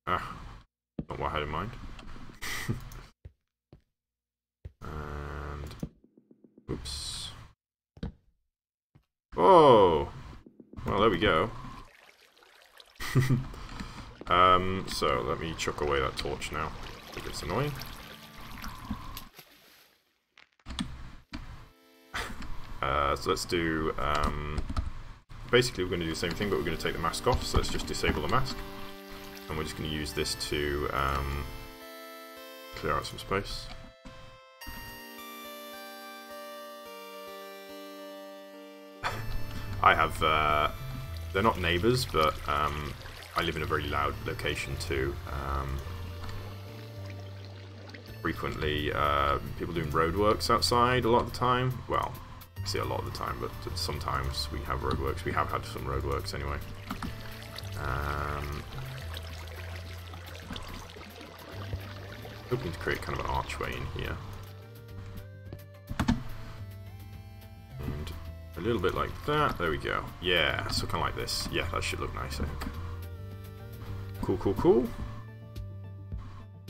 Ah, not what I had in mind. And oops. Oh, well, there we go. So let me chuck away that torch now. It's annoying. So let's do. Basically, we're going to do the same thing, but we're going to take the mask off. So let's just disable the mask, and we're just going to use this to clear out some space. I have. They're not neighbours, but I live in a very loud location too. Frequently, people doing roadworks outside a lot of the time. Well, I see a lot of the time, but sometimes we have roadworks. We have had some roadworks anyway. Hoping to create kind of an archway in here. And a little bit like that. There we go. Yeah, so kind of like this. Yeah, that should look nice, I think. Cool, cool, cool.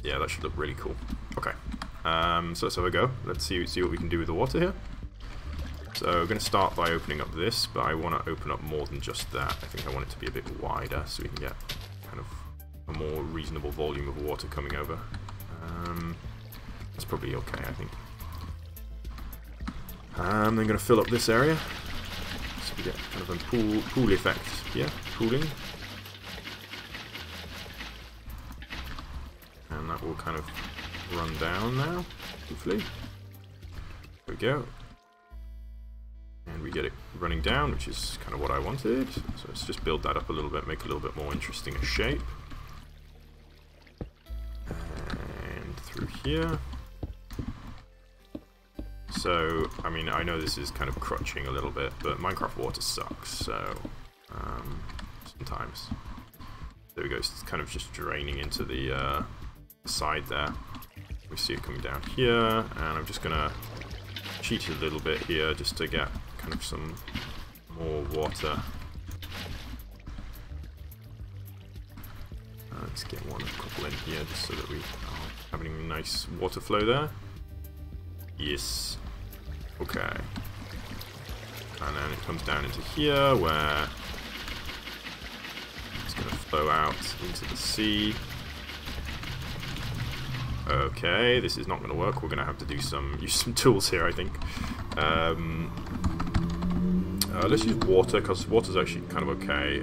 Yeah, that should look really cool. Okay. So let's have a go. Let's see what we can do with the water here. So we're going to start by opening up this, but I want to open up more than just that. I think I want it to be a bit wider so we can get kind of a more reasonable volume of water coming over. That's probably okay, I think. I'm then going to fill up this area, so we get kind of a pool effect here, pooling. And that will kind of run down now, hopefully. There we go. And we get it running down, which is kind of what I wanted. So let's just build that up a little bit, make it a little bit more interesting a shape. And through here. So, I mean, I know this is kind of crutching a little bit, but Minecraft water sucks, so sometimes. There we go, it's kind of just draining into the side there. We see it coming down here, and I'm just going to cheat a little bit here just to get kind of some more water. Let's get a couple in here just so that we are having a nice water flow there. Yes. Okay. And then it comes down into here where it's going to flow out into the sea. Okay, this is not going to work. We're going to have to do use some tools here, I think. Let's use water, because water's actually kind of okay.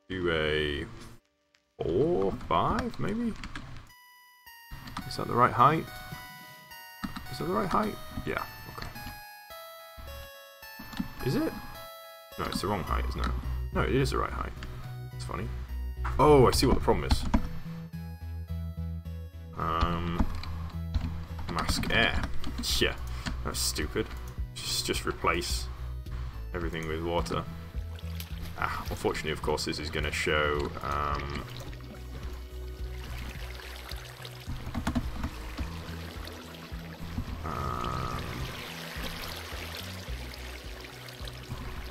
Do a 4, 5, maybe? Is that the right height? Is that the right height? Yeah, okay. Is it? No, it's the wrong height, isn't it? No, it is the right height. It's funny. Oh, I see what the problem is. Mask air. Yeah, that's stupid. Just replace everything with water. Unfortunately, of course, this is going to show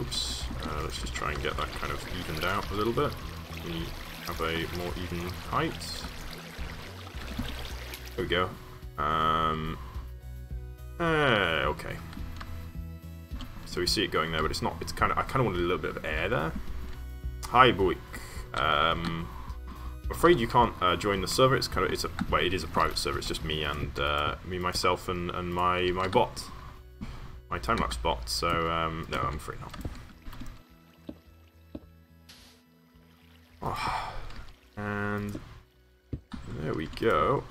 oops. Let's just try and get that kind of evened out a little bit. We have a more even height. There we go. Okay. So we see it going there, but it's not. It's kind of. I kind of wanted a little bit of air there. Hi, Buick. I'm afraid you can't join the server. It's kind of. It's a. Well, it is a private server. It's just me and myself, and my bot, my time-lapse bot. So no, I'm afraid not. Oh, and there we go.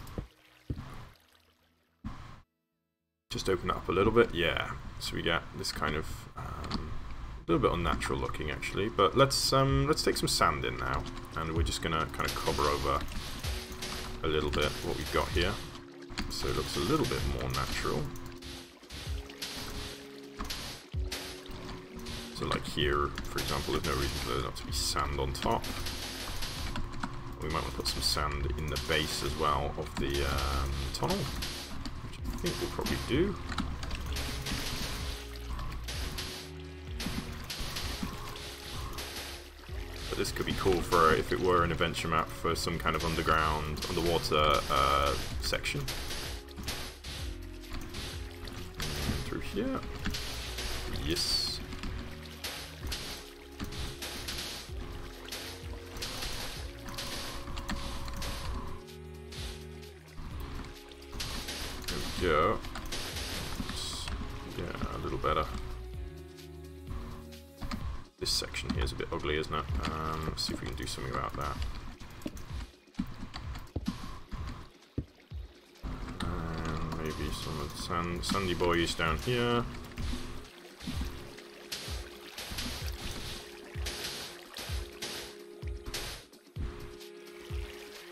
Just open it up a little bit, yeah. So we get this kind of a little bit unnatural looking actually. But let's take some sand in now, and we're just gonna kind of cover over a little bit what we've got here, so it looks a little bit more natural. So like here, for example, there's no reason for there not to be sand on top. We might want to put some sand in the base as well of the tunnel. I think we'll probably do. But this could be cool for if it were an adventure map for some kind of underwater section. Through here. Yes. There we go. Yeah, a little better. This section here is a bit ugly, isn't it? Let's see if we can do something about that. Maybe some of the sandy boys down here.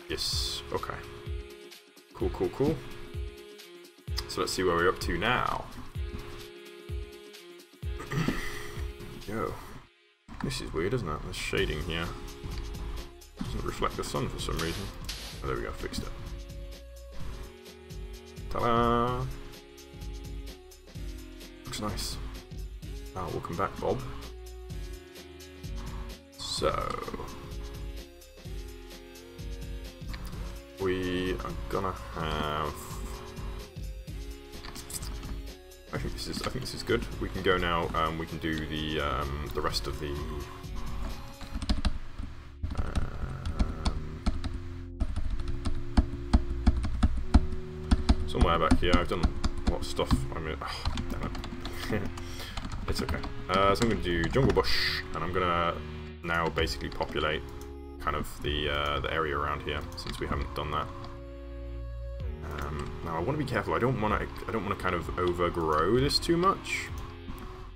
Yes, okay. Cool, cool, cool. So let's see where we're up to now. Yo. This is weird, isn't it? The shading here doesn't reflect the sun for some reason. Oh, there we go, fixed it. Ta-da! Looks nice. Ah, welcome back, Bob. So we are gonna have. I think this is good. We can go now. We can do the rest of the. Somewhere back here, I've done a lot of stuff. I mean, oh, damn it. It's okay. So I'm going to do Jungle Bush, and I'm going to now basically populate kind of the area around here since we haven't done that. Now I want to be careful. I don't want to kind of overgrow this too much.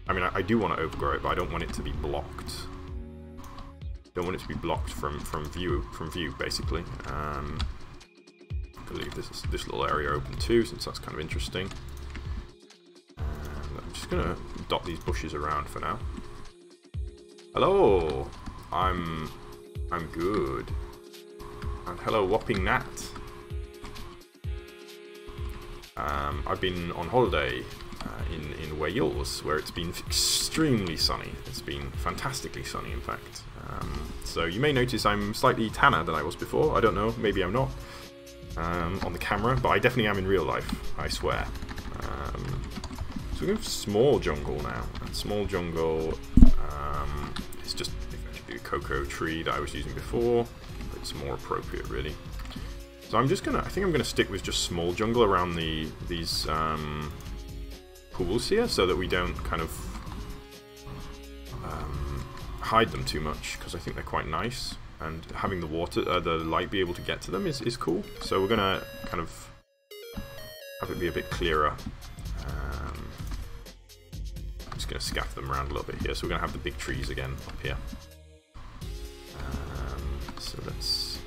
I mean, I do want to overgrow it, but I don't want it to be blocked. Don't want it to be blocked from view basically. Leave this little area open too, since that's kind of interesting. And I'm just gonna dot these bushes around for now. Hello, I'm good. And hello, Whopping Nat. I've been on holiday in Wales, where it's been extremely sunny. It's been fantastically sunny, in fact. So you may notice I'm slightly tanner than I was before. I don't know, maybe I'm not. On the camera, but I definitely am in real life, I swear. So we have small jungle now, and small jungle is just effectively a cocoa tree that I was using before, but it's more appropriate really. So I'm just gonna, I think I'm gonna stick with just small jungle around these pools here, so that we don't kind of hide them too much, because I think they're quite nice. And having the water, the light be able to get to them is cool. So we're gonna kind of have it be a bit clearer. I'm just gonna scatter them around a little bit here. So we're gonna have the big trees again up here. So let's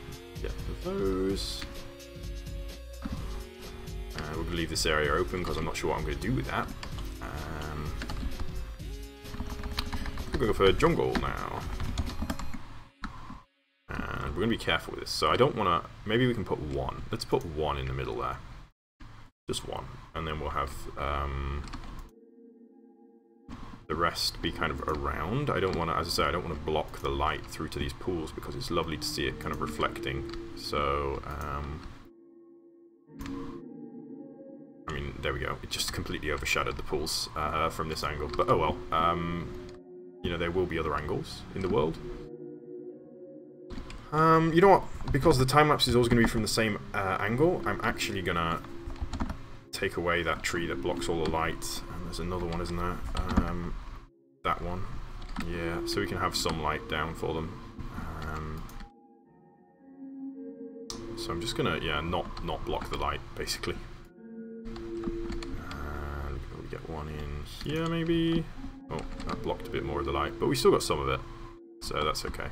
get those. We're gonna leave this area open because I'm not sure what I'm gonna do with that. We're gonna go for jungle now. We're going to be careful with this, so I don't want to. Maybe we can put one. Let's put one in the middle there. Just one. And then we'll have the rest be kind of around. I don't want to, as I say, I don't want to block the light through to these pools because it's lovely to see it kind of reflecting. So, I mean, there we go. It just completely overshadowed the pools from this angle. But oh well. You know, there will be other angles in the world. You know what? Because the time-lapse is always going to be from the same angle, I'm actually going to take away that tree that blocks all the light. And there's another one, isn't there? That one. Yeah, so we can have some light down for them. So I'm just going to, yeah, not block the light, basically. And we'll get one in here, maybe. Oh, that blocked a bit more of the light, but we still got some of it. So that's okay.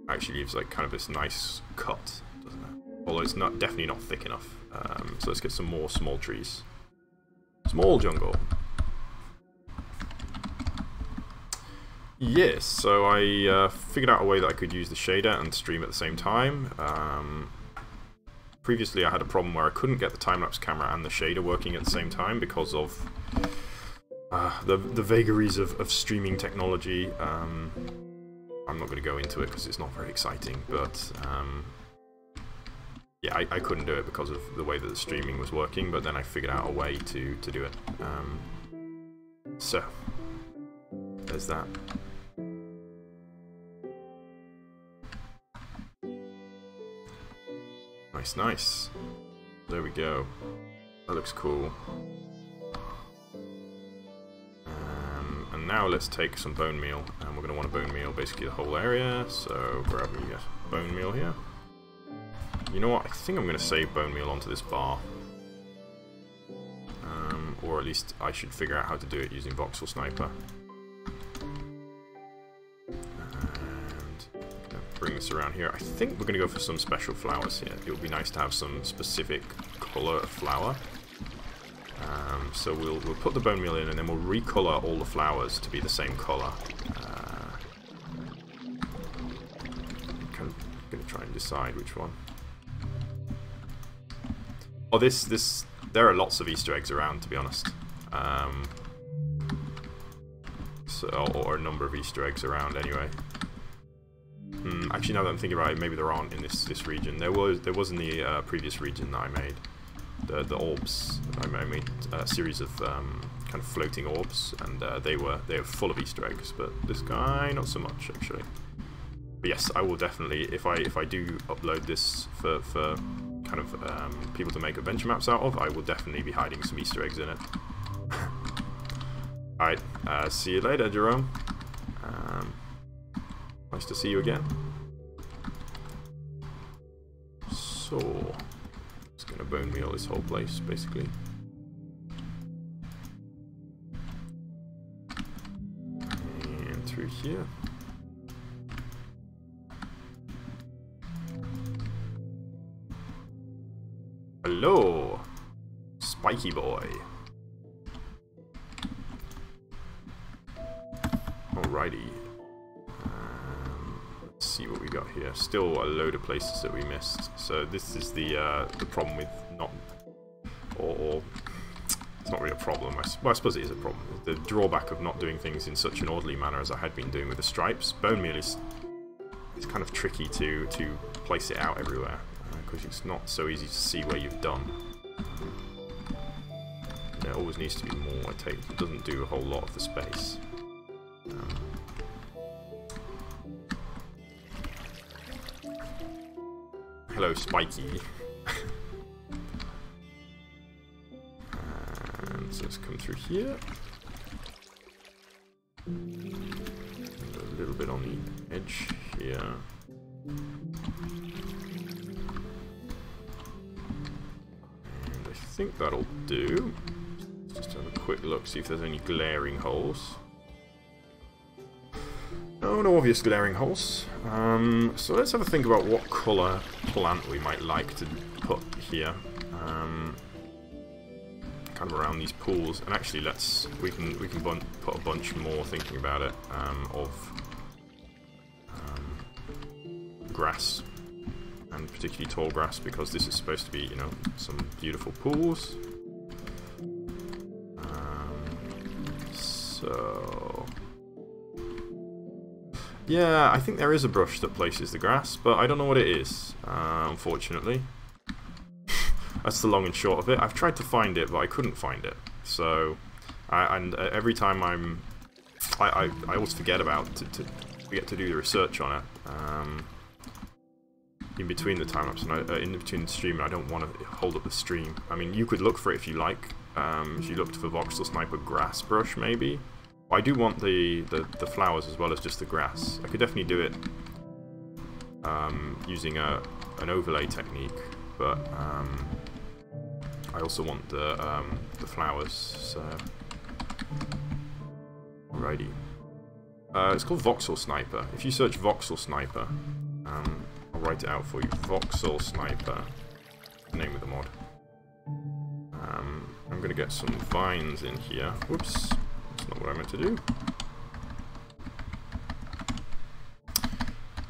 Actually leaves like kind of this nice cut, doesn't it? Although it's definitely not thick enough. So let's get some more small trees. Small jungle. Yes, so I figured out a way that I could use the shader and stream at the same time. Previously I had a problem where I couldn't get the time-lapse camera and the shader working at the same time because of the vagaries of streaming technology. I'm not going to go into it because it's not very exciting, but yeah, I couldn't do it because of the way that the streaming was working, but then I figured out a way to do it. So, there's that. Nice, nice. There we go. That looks cool. And now let's take some bone meal, and we're going to want a bone meal basically the whole area, so grab me a bone meal here. You know what, I think I'm going to save bone meal onto this bar. Or at least I should figure out how to do it using Voxel Sniper. And bring this around here. I think we're going to go for some special flowers here. It would be nice to have some specific colour of flower. So we'll put the bone meal in, and then we'll recolor all the flowers to be the same colour. I'm going to try and decide which one. Oh, there are lots of Easter eggs around, to be honest. Or a number of Easter eggs around, anyway. Actually, now that I'm thinking about it, maybe there aren't in this region. There was in the previous region that I made. The orbs. I made a series of kind of floating orbs, and they were full of Easter eggs. But this guy, not so much, actually. But yes, I will definitely, if I do upload this for kind of people to make adventure maps out of, I will definitely be hiding some Easter eggs in it. Alright, see you later, Jerome. Nice to see you again. So, just gonna bone meal this whole place, basically. And through here. Hello, Spiky boy. Alrighty. Let's see what we got here. Still a load of places that we missed. So this is the problem with not, or it's not really a problem. Well, I suppose it is a problem. The drawback of not doing things in such an orderly manner as I had been doing with the stripes. Bone meal is kind of tricky to place it out everywhere. Because it's not so easy to see where you've done. There always needs to be more. It doesn't do a whole lot of the space. Hello, Spiky. And so let's come through here. A little bit on the edge here. I think that'll do. Just have a quick look, see if there's any glaring holes. No obvious glaring holes. So let's have a think about what colour plant we might like to put here. Kind of around these pools. And actually, we can put a bunch more, thinking about it, of grass. And particularly tall grass, because this is supposed to be, you know, some beautiful pools. So yeah, I think there is a brush that places the grass, but I don't know what it is, unfortunately. That's the long and short of it. I've tried to find it, but I couldn't find it. So, every time I always forget to do the research on it. In between the time lapse and in between the stream, I don't want to hold up the stream. I mean, you could look for it if you like. If you looked for Voxel Sniper grass brush, maybe. I do want the flowers as well as just the grass. I could definitely do it using an overlay technique, but I also want the flowers. So, alrighty. It's called Voxel Sniper. If you search Voxel Sniper, I'll write it out for you. Voxel Sniper, the name of the mod. I'm going to get some vines in here. Whoops, that's not what I meant to do.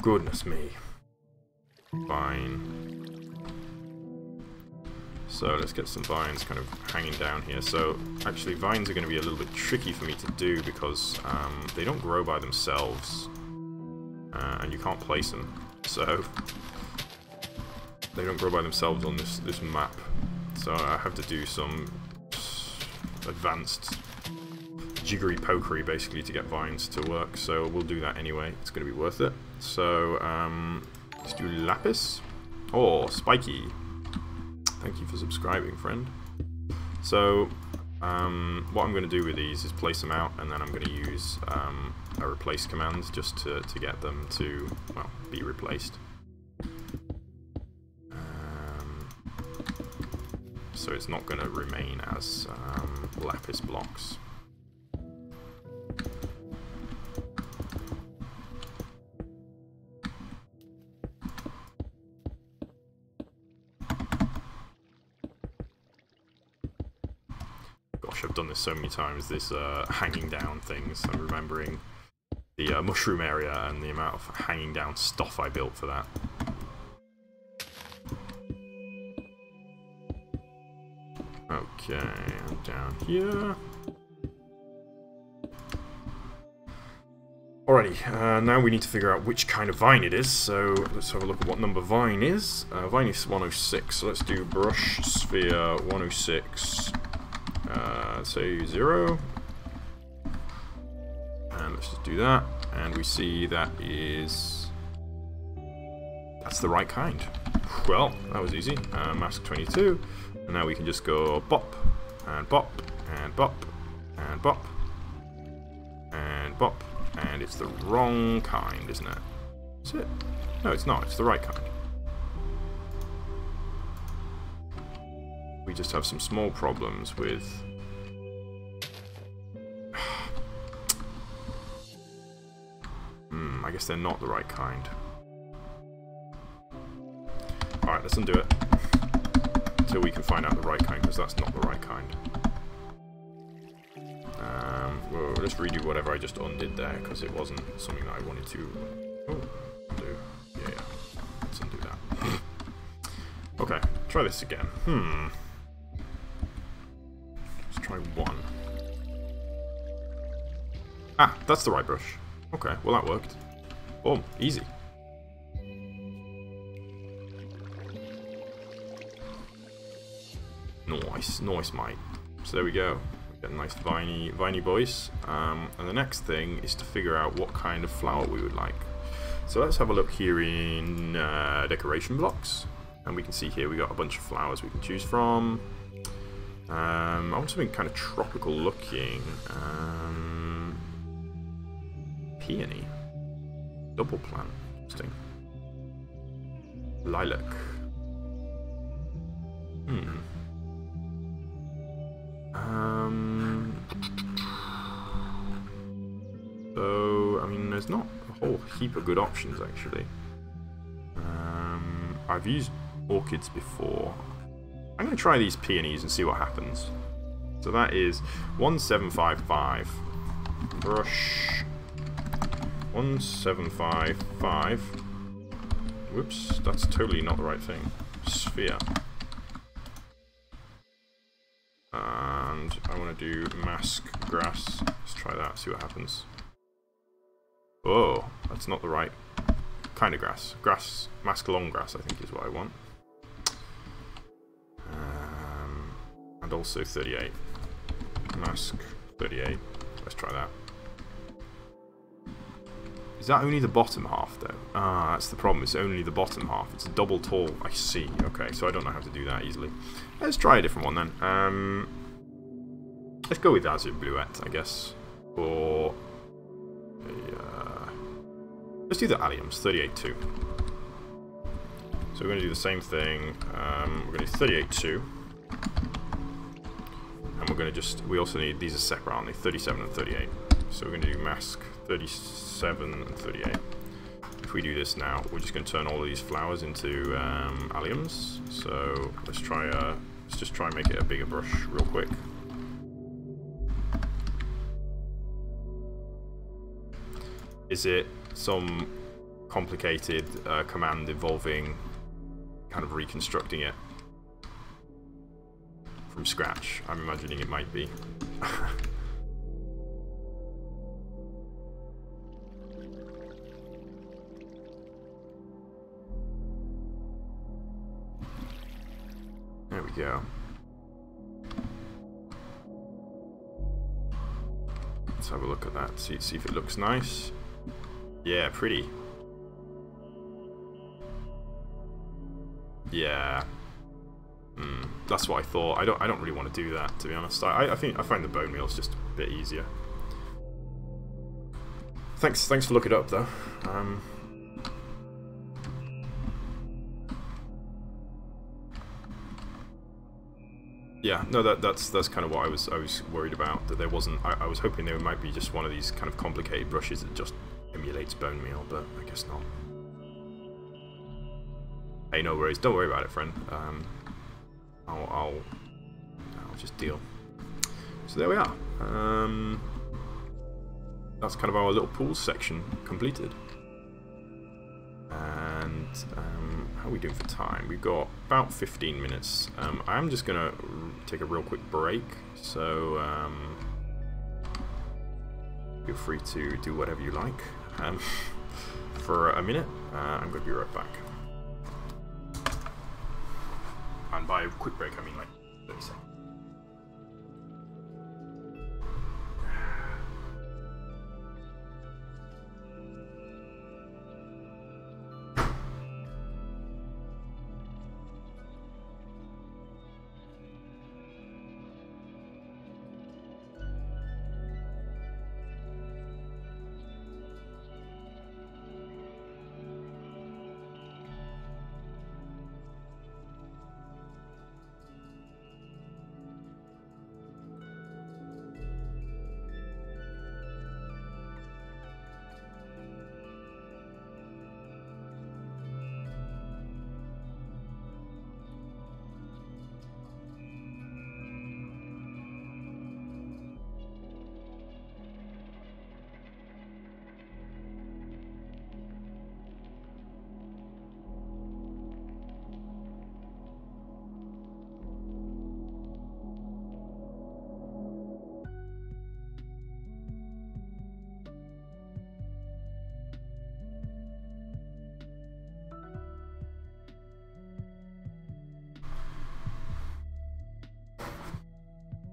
Goodness me. Vine. So let's get some vines kind of hanging down here. So actually vines are going to be a little bit tricky for me to do because they don't grow by themselves. And you can't place them. So they don't grow by themselves on this map. So I have to do some advanced jiggery pokery basically to get vines to work. So we'll do that anyway. It's going to be worth it. So let's do Lapis. Oh, Spiky. Thank you for subscribing, friend. So what I'm going to do with these is place them out, and then I'm going to use a replace command just to get them to, well, be replaced. So it's not going to remain as lapis blocks. Gosh, I've done this so many times, this hanging down things. I'm remembering the mushroom area and the amount of hanging down stuff I built for that. Okay, I'm down here. Alrighty, now we need to figure out which kind of vine it is, so let's have a look at what number vine is. Vine is 106, so let's do brush sphere 106, say 0. And let's just do that, and we see that is... that's the right kind. Well, that was easy. Mask 22. And now we can just go bop, and bop, and bop, and bop, and bop, and it's the wrong kind, isn't it? Is it? No, it's not. It's the right kind. We just have some small problems with... I guess they're not the right kind. Alright, let's undo it. Until we can find out the right kind, because that's not the right kind. Well, let's redo whatever I just undid there, because it wasn't something that I wanted to... oh, undo. Yeah, let's undo that. Okay, try this again. Let's try 1. Ah, that's the right brush. Okay, well that worked. Boom, easy. Nice, mate. So there we go. We get a nice viney boys. And the next thing is to figure out what kind of flower we would like. So let's have a look here in decoration blocks. And we can see here we got a bunch of flowers we can choose from. I want something kind of tropical looking. Peony. Double plant. Interesting. Lilac. So, I mean, there's not a whole heap of good options, actually. I've used orchids before. I'm going to try these peonies and see what happens. So that is 1755. Brush. 1755. Whoops, that's totally not the right thing. Sphere. And I want to do mask grass. Let's try that, see what happens. Oh, that's not the right kind of grass. Grass, mask long grass, I think is what I want. And also 38. Mask 38. Let's try that. Is that only the bottom half, though? Ah, that's the problem. It's only the bottom half. It's double tall. I see. Okay, so I don't know how to do that easily. Let's try a different one, then. Let's go with Azure Bluette, I guess. Or... let's do the alliums, 38-2. So we're going to do the same thing. We're going to do 38-2. And we're going to just... we also need... these are separate, aren't they? 37 and 38. So we're going to do mask 37 and 38. If we do this now, we're just going to turn all of these flowers into alliums. So let's try... let's just try and make it a bigger brush real quick. Is it some complicated command involving kind of reconstructing it? from scratch. I'm imagining it might be. There we go. Let's have a look at that, see if it looks nice. Yeah, pretty. Yeah. That's what I thought. I don't really want to do that, to be honest. I find the bone meal's just a bit easier. Thanks for looking it up though. Yeah, no, that's kind of what I was worried about, that there wasn't. I was hoping there might be just one of these kind of complicated brushes that just emulates bone meal, but I guess not. Hey, no worries. Don't worry about it, friend. I'll just deal. So there we are. That's kind of our little pools section completed. And how are we doing for time? We've got about 15 minutes. I'm just gonna take a real quick break, so feel free to do whatever you like for a minute. I'm gonna be right back. And by a quick break, I mean like 30 seconds.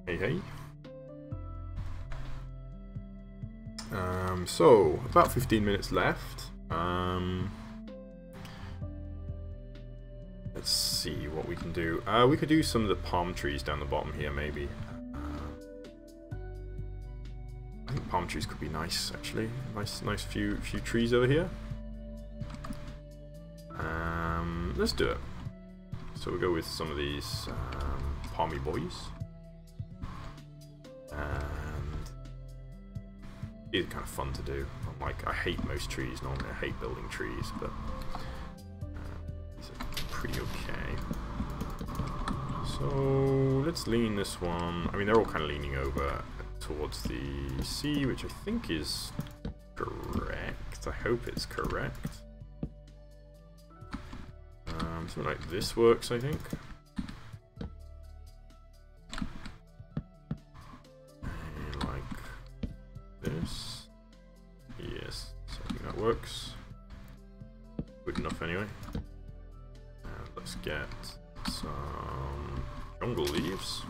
Hey. So about 15 minutes left. Let's see what we can do. We could do some of the palm trees down the bottom here, maybe. I think palm trees could be nice, actually. Nice few trees over here. Let's do it. So we'll go with some of these palmy boys. And it's kind of fun to do. I hate most trees normally. I hate building trees, but these are pretty okay. So let's lean this one. I mean, they're all kind of leaning over towards the sea, which I think is correct. I hope it's correct. Something like this works, I think. This. Yes, so I think that works. Good enough anyway. And let's get some jungle leaves.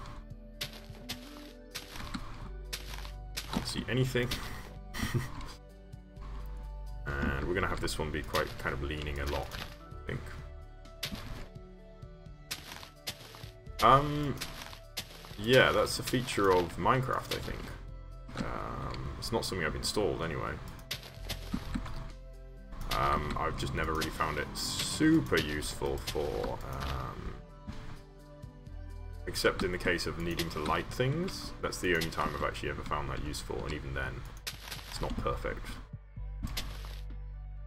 Can't see anything. And we're gonna have this one be quite kind of leaning a lot, I think. Yeah, that's a feature of Minecraft, I think. It's not something I've installed anyway. I've just never really found it super useful for, except in the case of needing to light things. That's the only time I've actually ever found that useful, and even then, it's not perfect.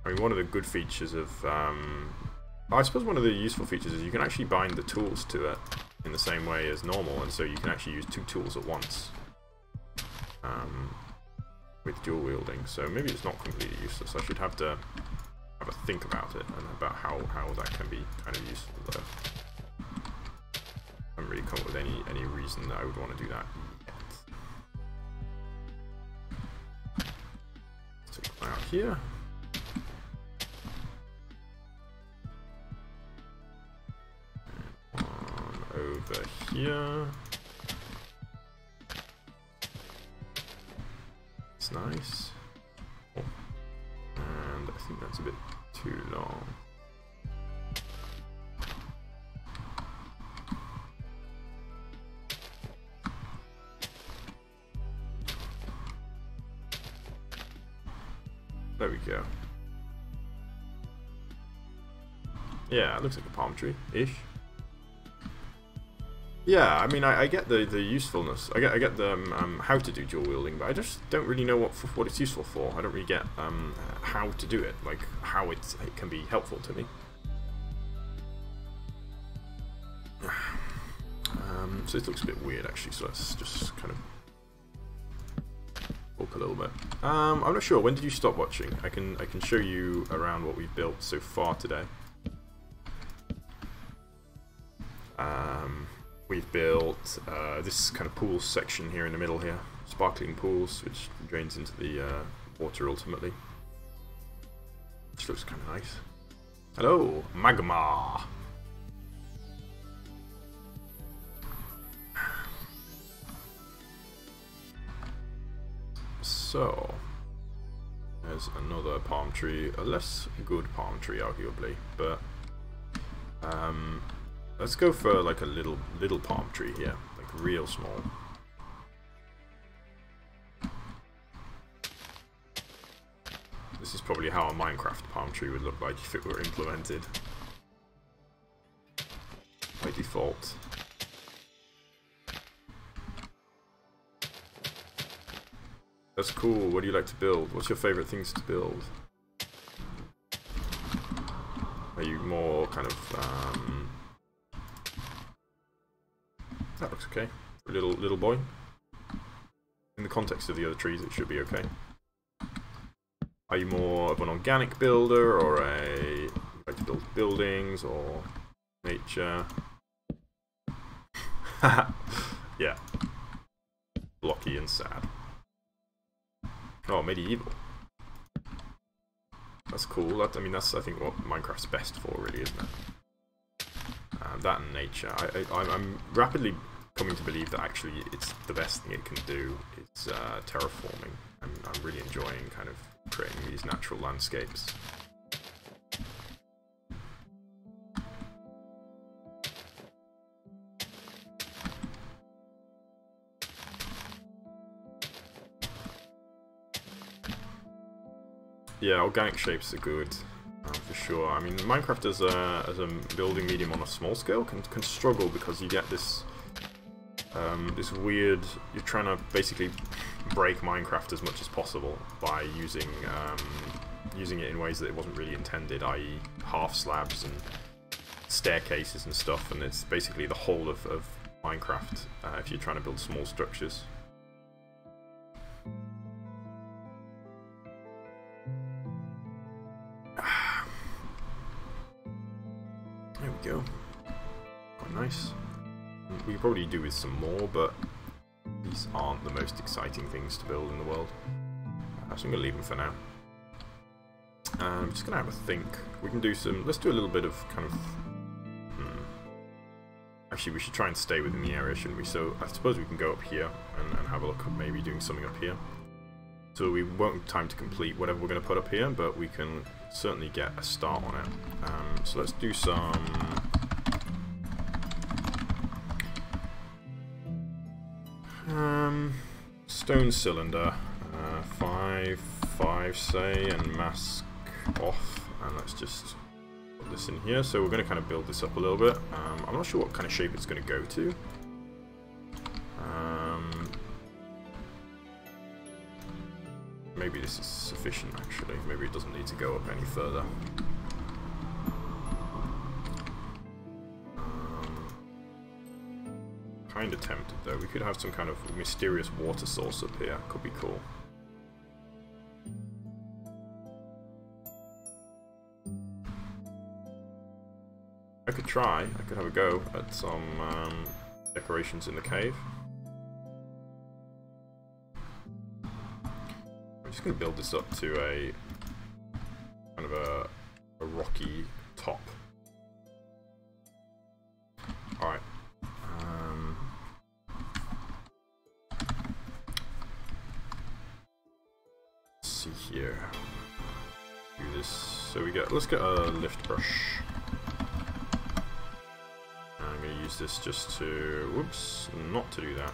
I mean, one of the good features of, I suppose one of the useful features is you can actually bind the tools to it in the same way as normal, and so you can actually use two tools at once. With dual wielding, so maybe it's not completely useless. I should have to have a think about it and about how that can be kind of useful though. I haven't really come up with any reason that I would want to do that yet. Let's take one out here. Over here. It's nice. Oh. And I think that's a bit too long. There we go. Yeah, it looks like a palm tree-ish. Yeah, I mean, I get the usefulness. I get the how to do dual wielding, but I just don't really know what it's useful for. I don't really get how to do it, like how it can be helpful to me. So this looks a bit weird actually. So let's just kind of poke a little bit. I'm not sure. When did you stop watching? I can show you around what we've built so far today. We've built this kind of pool section here in the middle here, sparkling pools, which drains into the water ultimately, which looks kind of nice. Hello, magma. So there's another palm tree, a less good palm tree arguably, but let's go for like a little palm tree here, like real small. This is probably how a Minecraft palm tree would look like if it were implemented by default. That's cool. What do you like to build? What's your favorite things to build? Are you more kind of that looks okay. For a little boy. In the context of the other trees, it should be okay. Are you more of an organic builder, or you like to build buildings or nature? Yeah. Blocky and sad. Oh, medieval. That's cool. I mean, that's I think what Minecraft's best for, really, isn't it? That and nature. I'm rapidly coming to believe that actually it's the best thing it can do is terraforming. I'm really enjoying kind of creating these natural landscapes. Yeah, organic shapes are good. For sure. I mean, Minecraft as a building medium on a small scale can struggle because you get this this weird. You're trying to basically break Minecraft as much as possible by using it in ways that it wasn't really intended, i.e., half slabs and staircases and stuff. And it's basically the whole of Minecraft if you're trying to build small structures. There we go. Quite nice. We could probably do with some more, but these aren't the most exciting things to build in the world. So I'm going to leave them for now. I'm just going to have a think. We can do some... Let's do a little bit of kind of... Actually, we should try and stay within the area, shouldn't we? So I suppose we can go up here and have a look at maybe doing something up here. So we won't have time to complete whatever we're going to put up here, but we can certainly get a start on it. So let's do some... stone cylinder, 5 say, and mask off, and let's just put this in here. So we're going to kind of build this up a little bit. I'm not sure what kind of shape it's going to go to. Maybe this is sufficient actually, maybe it doesn't need to go up any further. Kind of tempted though. We could have some kind of mysterious water source up here. Could be cool. I could try. I could have a go at some decorations in the cave. I'm just going to build this up to a kind of a rocky top. Alright. Let's see here. Do this. So let's get a lift brush. I'm going to use this just to, whoops, not to do that.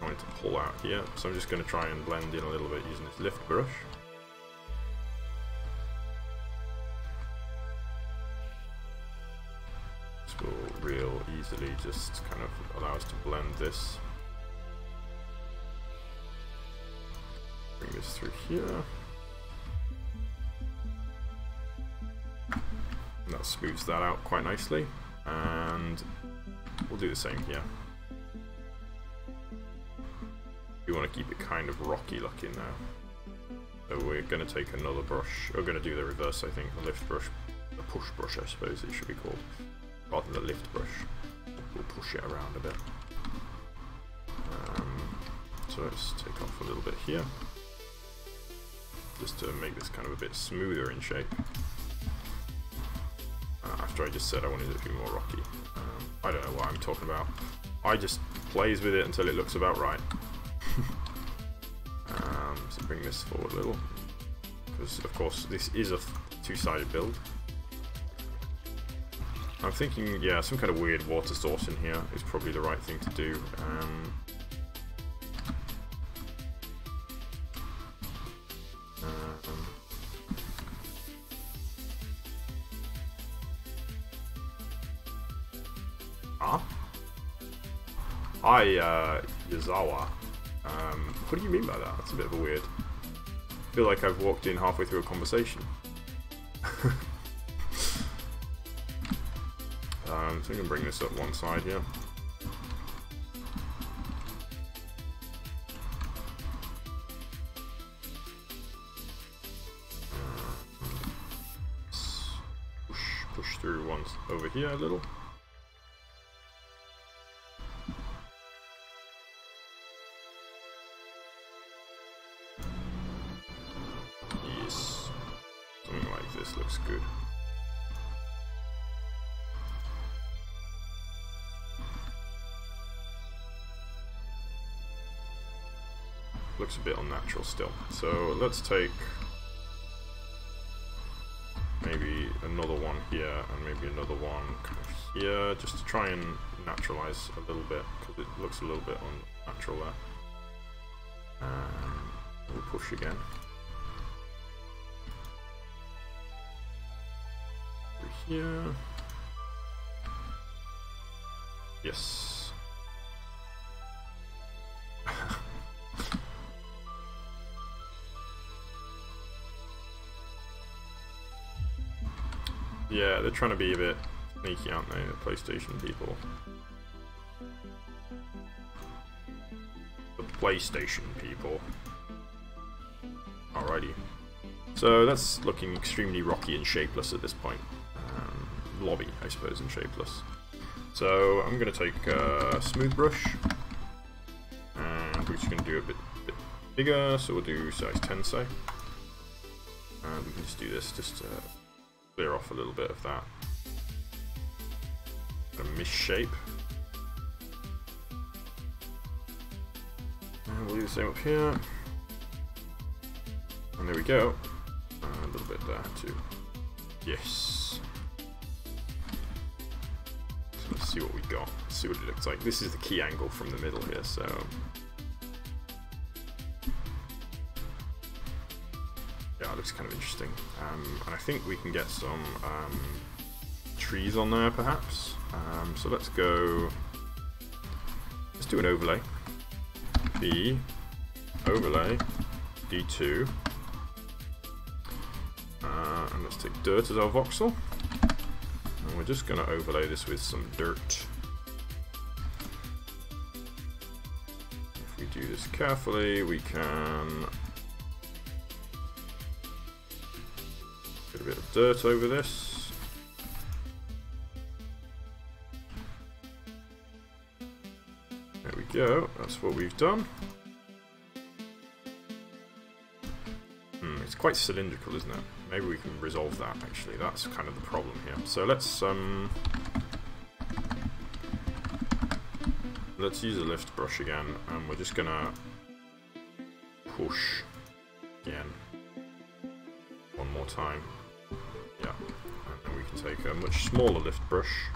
I want it to pull out here, so I'm just going to try and blend in a little bit using this lift brush. This will real easily just kind of allow us to blend this. Bring this through here. And that smooths that out quite nicely. And we'll do the same here. We want to keep it kind of rocky looking now. So we're going to take another brush. We're going to do the reverse, I think. The lift brush. The push brush, I suppose it should be called. Rather than the lift brush. We'll push it around a bit. So let's take off a little bit here. Just to make this kind of a bit smoother in shape. After I just said I wanted it to be more rocky. I don't know what I'm talking about. I just plays with it until it looks about right. So bring this forward a little. Because of course this is a two-sided build. I'm thinking, yeah, some kind of weird water source in here is probably the right thing to do. Hi, Yazawa. What do you mean by that? That's a bit of a weird. I feel like I've walked in halfway through a conversation. So I'm going to bring this up one side here. Push through once over here a little. Yes, something like this looks good. Looks a bit unnatural still. So let's take maybe another one here and maybe another one kind of here, just to try and naturalize a little bit, because it looks a little bit unnatural there. We'll push again. Through here. Yes. Yeah, they're trying to be a bit sneaky, aren't they, the PlayStation people? The PlayStation people. Alrighty. So that's looking extremely rocky and shapeless at this point. Lobby, I suppose, and shapeless. So I'm going to take a smooth brush. And we're just going to do a bit bigger, so we'll do size 10, say. And we can just do this, just to clear off a little bit of that kind of misshape. And we'll do the same up here. And there we go. A little bit there too. Yes. So let's see what we got. Let's see what it looks like. This is the key angle from the middle here, so yeah, it looks kind of interesting. And I think we can get some trees on there, perhaps. So let's go. Let's do an overlay. B, overlay, D2. And let's take dirt as our voxel. And we're just going to overlay this with some dirt. If we do this carefully, we can get a bit of dirt over this. go. That's what we've done. It's quite cylindrical, isn't it? Maybe we can resolve that, actually. That's kind of the problem here. So let's use a lift brush again, and we're just gonna push again one more time. Yeah, and then we can take a much smaller lift brush.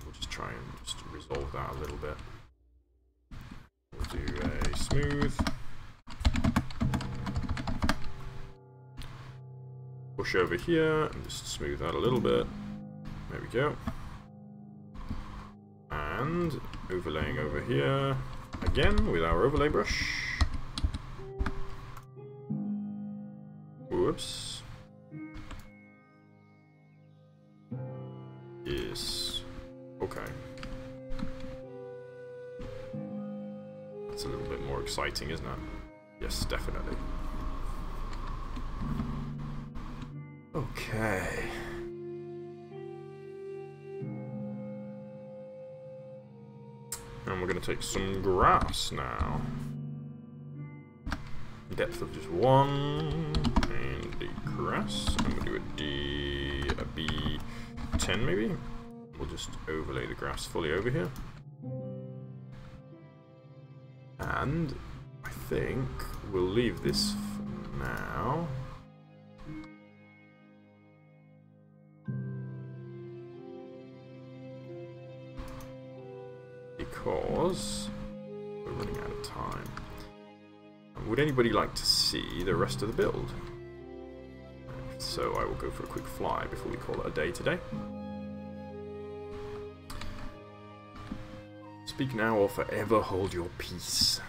We'll just try and just resolve that a little bit. We'll do a smooth. Push over here and just smooth that a little bit. There we go. And overlaying over here again with our overlay brush. Whoops. Yes. Okay. That's a little bit more exciting, isn't it? Yes, definitely. Okay. And we're going to take some grass now. Depth of just 1. And the grass. I'm going to do a B10 maybe. We'll just overlay the grass fully over here. And I think we'll leave this for now. Because we're running out of time. Would anybody like to see the rest of the build? So I will go for a quick fly before we call it a day today. Speak now or forever hold your peace.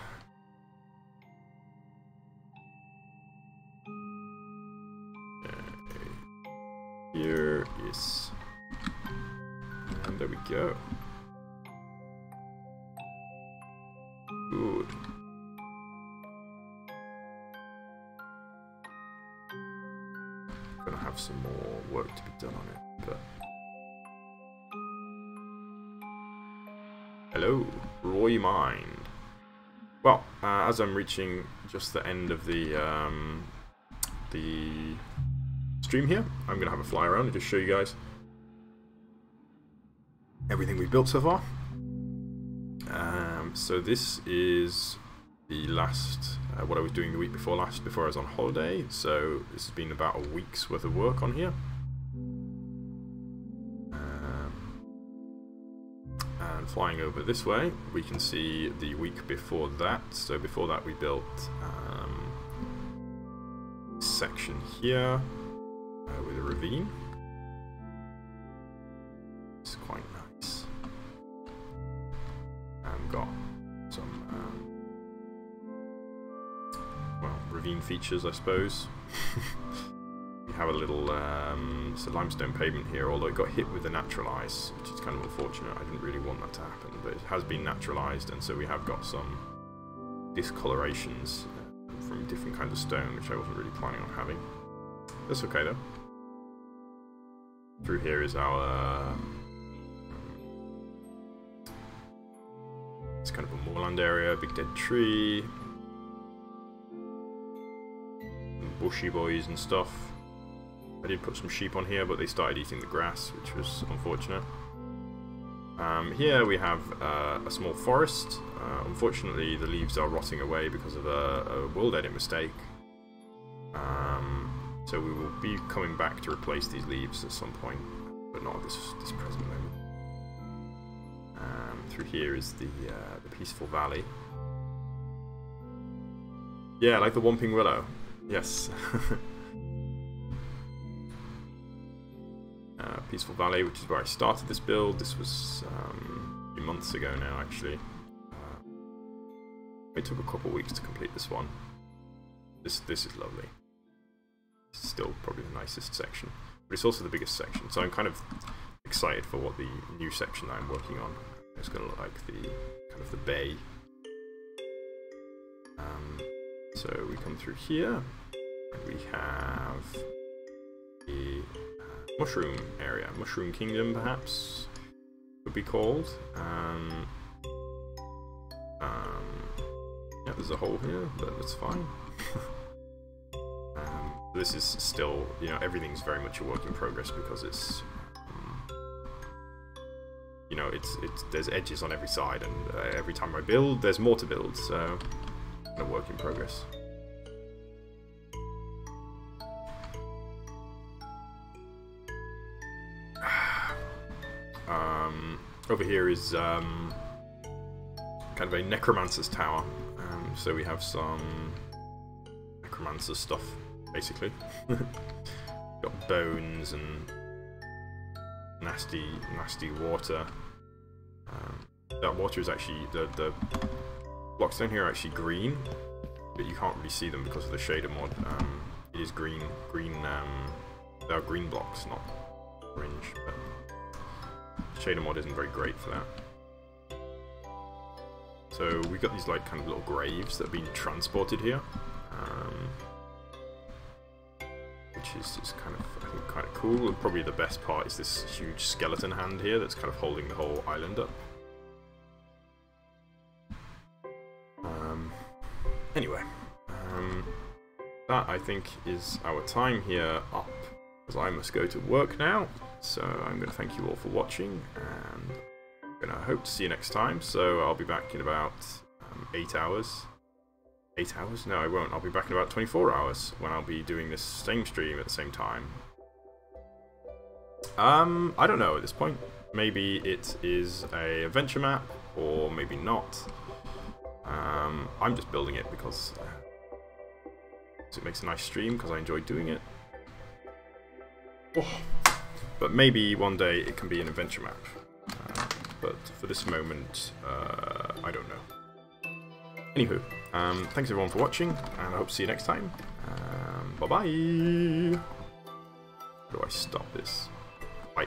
Okay. Here is... And there we go. Good. Gonna have some more work to be done on it, but... Hello, Roy Mind. Well, as I'm reaching just the end of the stream here, I'm gonna have a fly around and just show you guys everything we've built so far. So this is the last, what I was doing the week before last, before I was on holiday. So this has been about a week's worth of work on here. And flying over this way, we can see the week before that. So before that we built a section here with a ravine. It's quite nice. And got some well, ravine features, I suppose. We have a little it's a limestone pavement here, although it got hit with the natural ice, which is kind of unfortunate. I didn't really want that to happen, but it has been naturalized, and so we have got some discolorations from different kinds of stone, which I wasn't really planning on having. That's okay though. Through here is our it's kind of a moorland area, big dead tree, bushy boys and stuff. I did put some sheep on here, but they started eating the grass, which was unfortunate. Here we have a small forest. Unfortunately, the leaves are rotting away because of a world edit mistake. So we will be coming back to replace these leaves at some point, but not at this present moment. Through here is the peaceful valley. Yeah, like the Whomping Willow. Yes. Peaceful Valley, which is where I started this build. This was a few months ago now, actually. It took a couple of weeks to complete this one. This is lovely. It's still probably the nicest section, but it's also the biggest section. So I'm kind of excited for what the new section that I'm working on is going to look like. The kind of the bay. So we come through here, and we have the mushroom area, Mushroom Kingdom perhaps would be called. there's a hole here, but that's fine. This is still, you know, everything's very much a work in progress because it's, you know, there's edges on every side, and every time I build, there's more to build, so a work in progress. Over here is kind of a necromancer's tower, so we have some necromancer stuff, basically. Got bones and nasty water. That water is actually, the blocks down here are actually green, but you can't really see them because of the shader mod. It is green. They are green blocks, not orange. But shader mod isn't very great for that. So we've got these like kind of little graves that have been transported here, which is just kind of, I think, kind of cool. And probably the best part is this huge skeleton hand here that's kind of holding the whole island up. Anyway, that I think is our time here up, because I must go to work now. So I'm going to thank you all for watching, and I'm going to hope to see you next time. So I'll be back in about 8 hours. 8 hours? No, I won't. I'll be back in about 24 hours when I'll be doing this same stream at the same time. I don't know at this point. Maybe it is a adventure map, or maybe not. I'm just building it because it makes a nice stream, because I enjoy doing it. Oh. But maybe one day it can be an adventure map. But for this moment, I don't know. Anywho, thanks everyone for watching, and I hope to see you next time. Bye-bye! How do I stop this?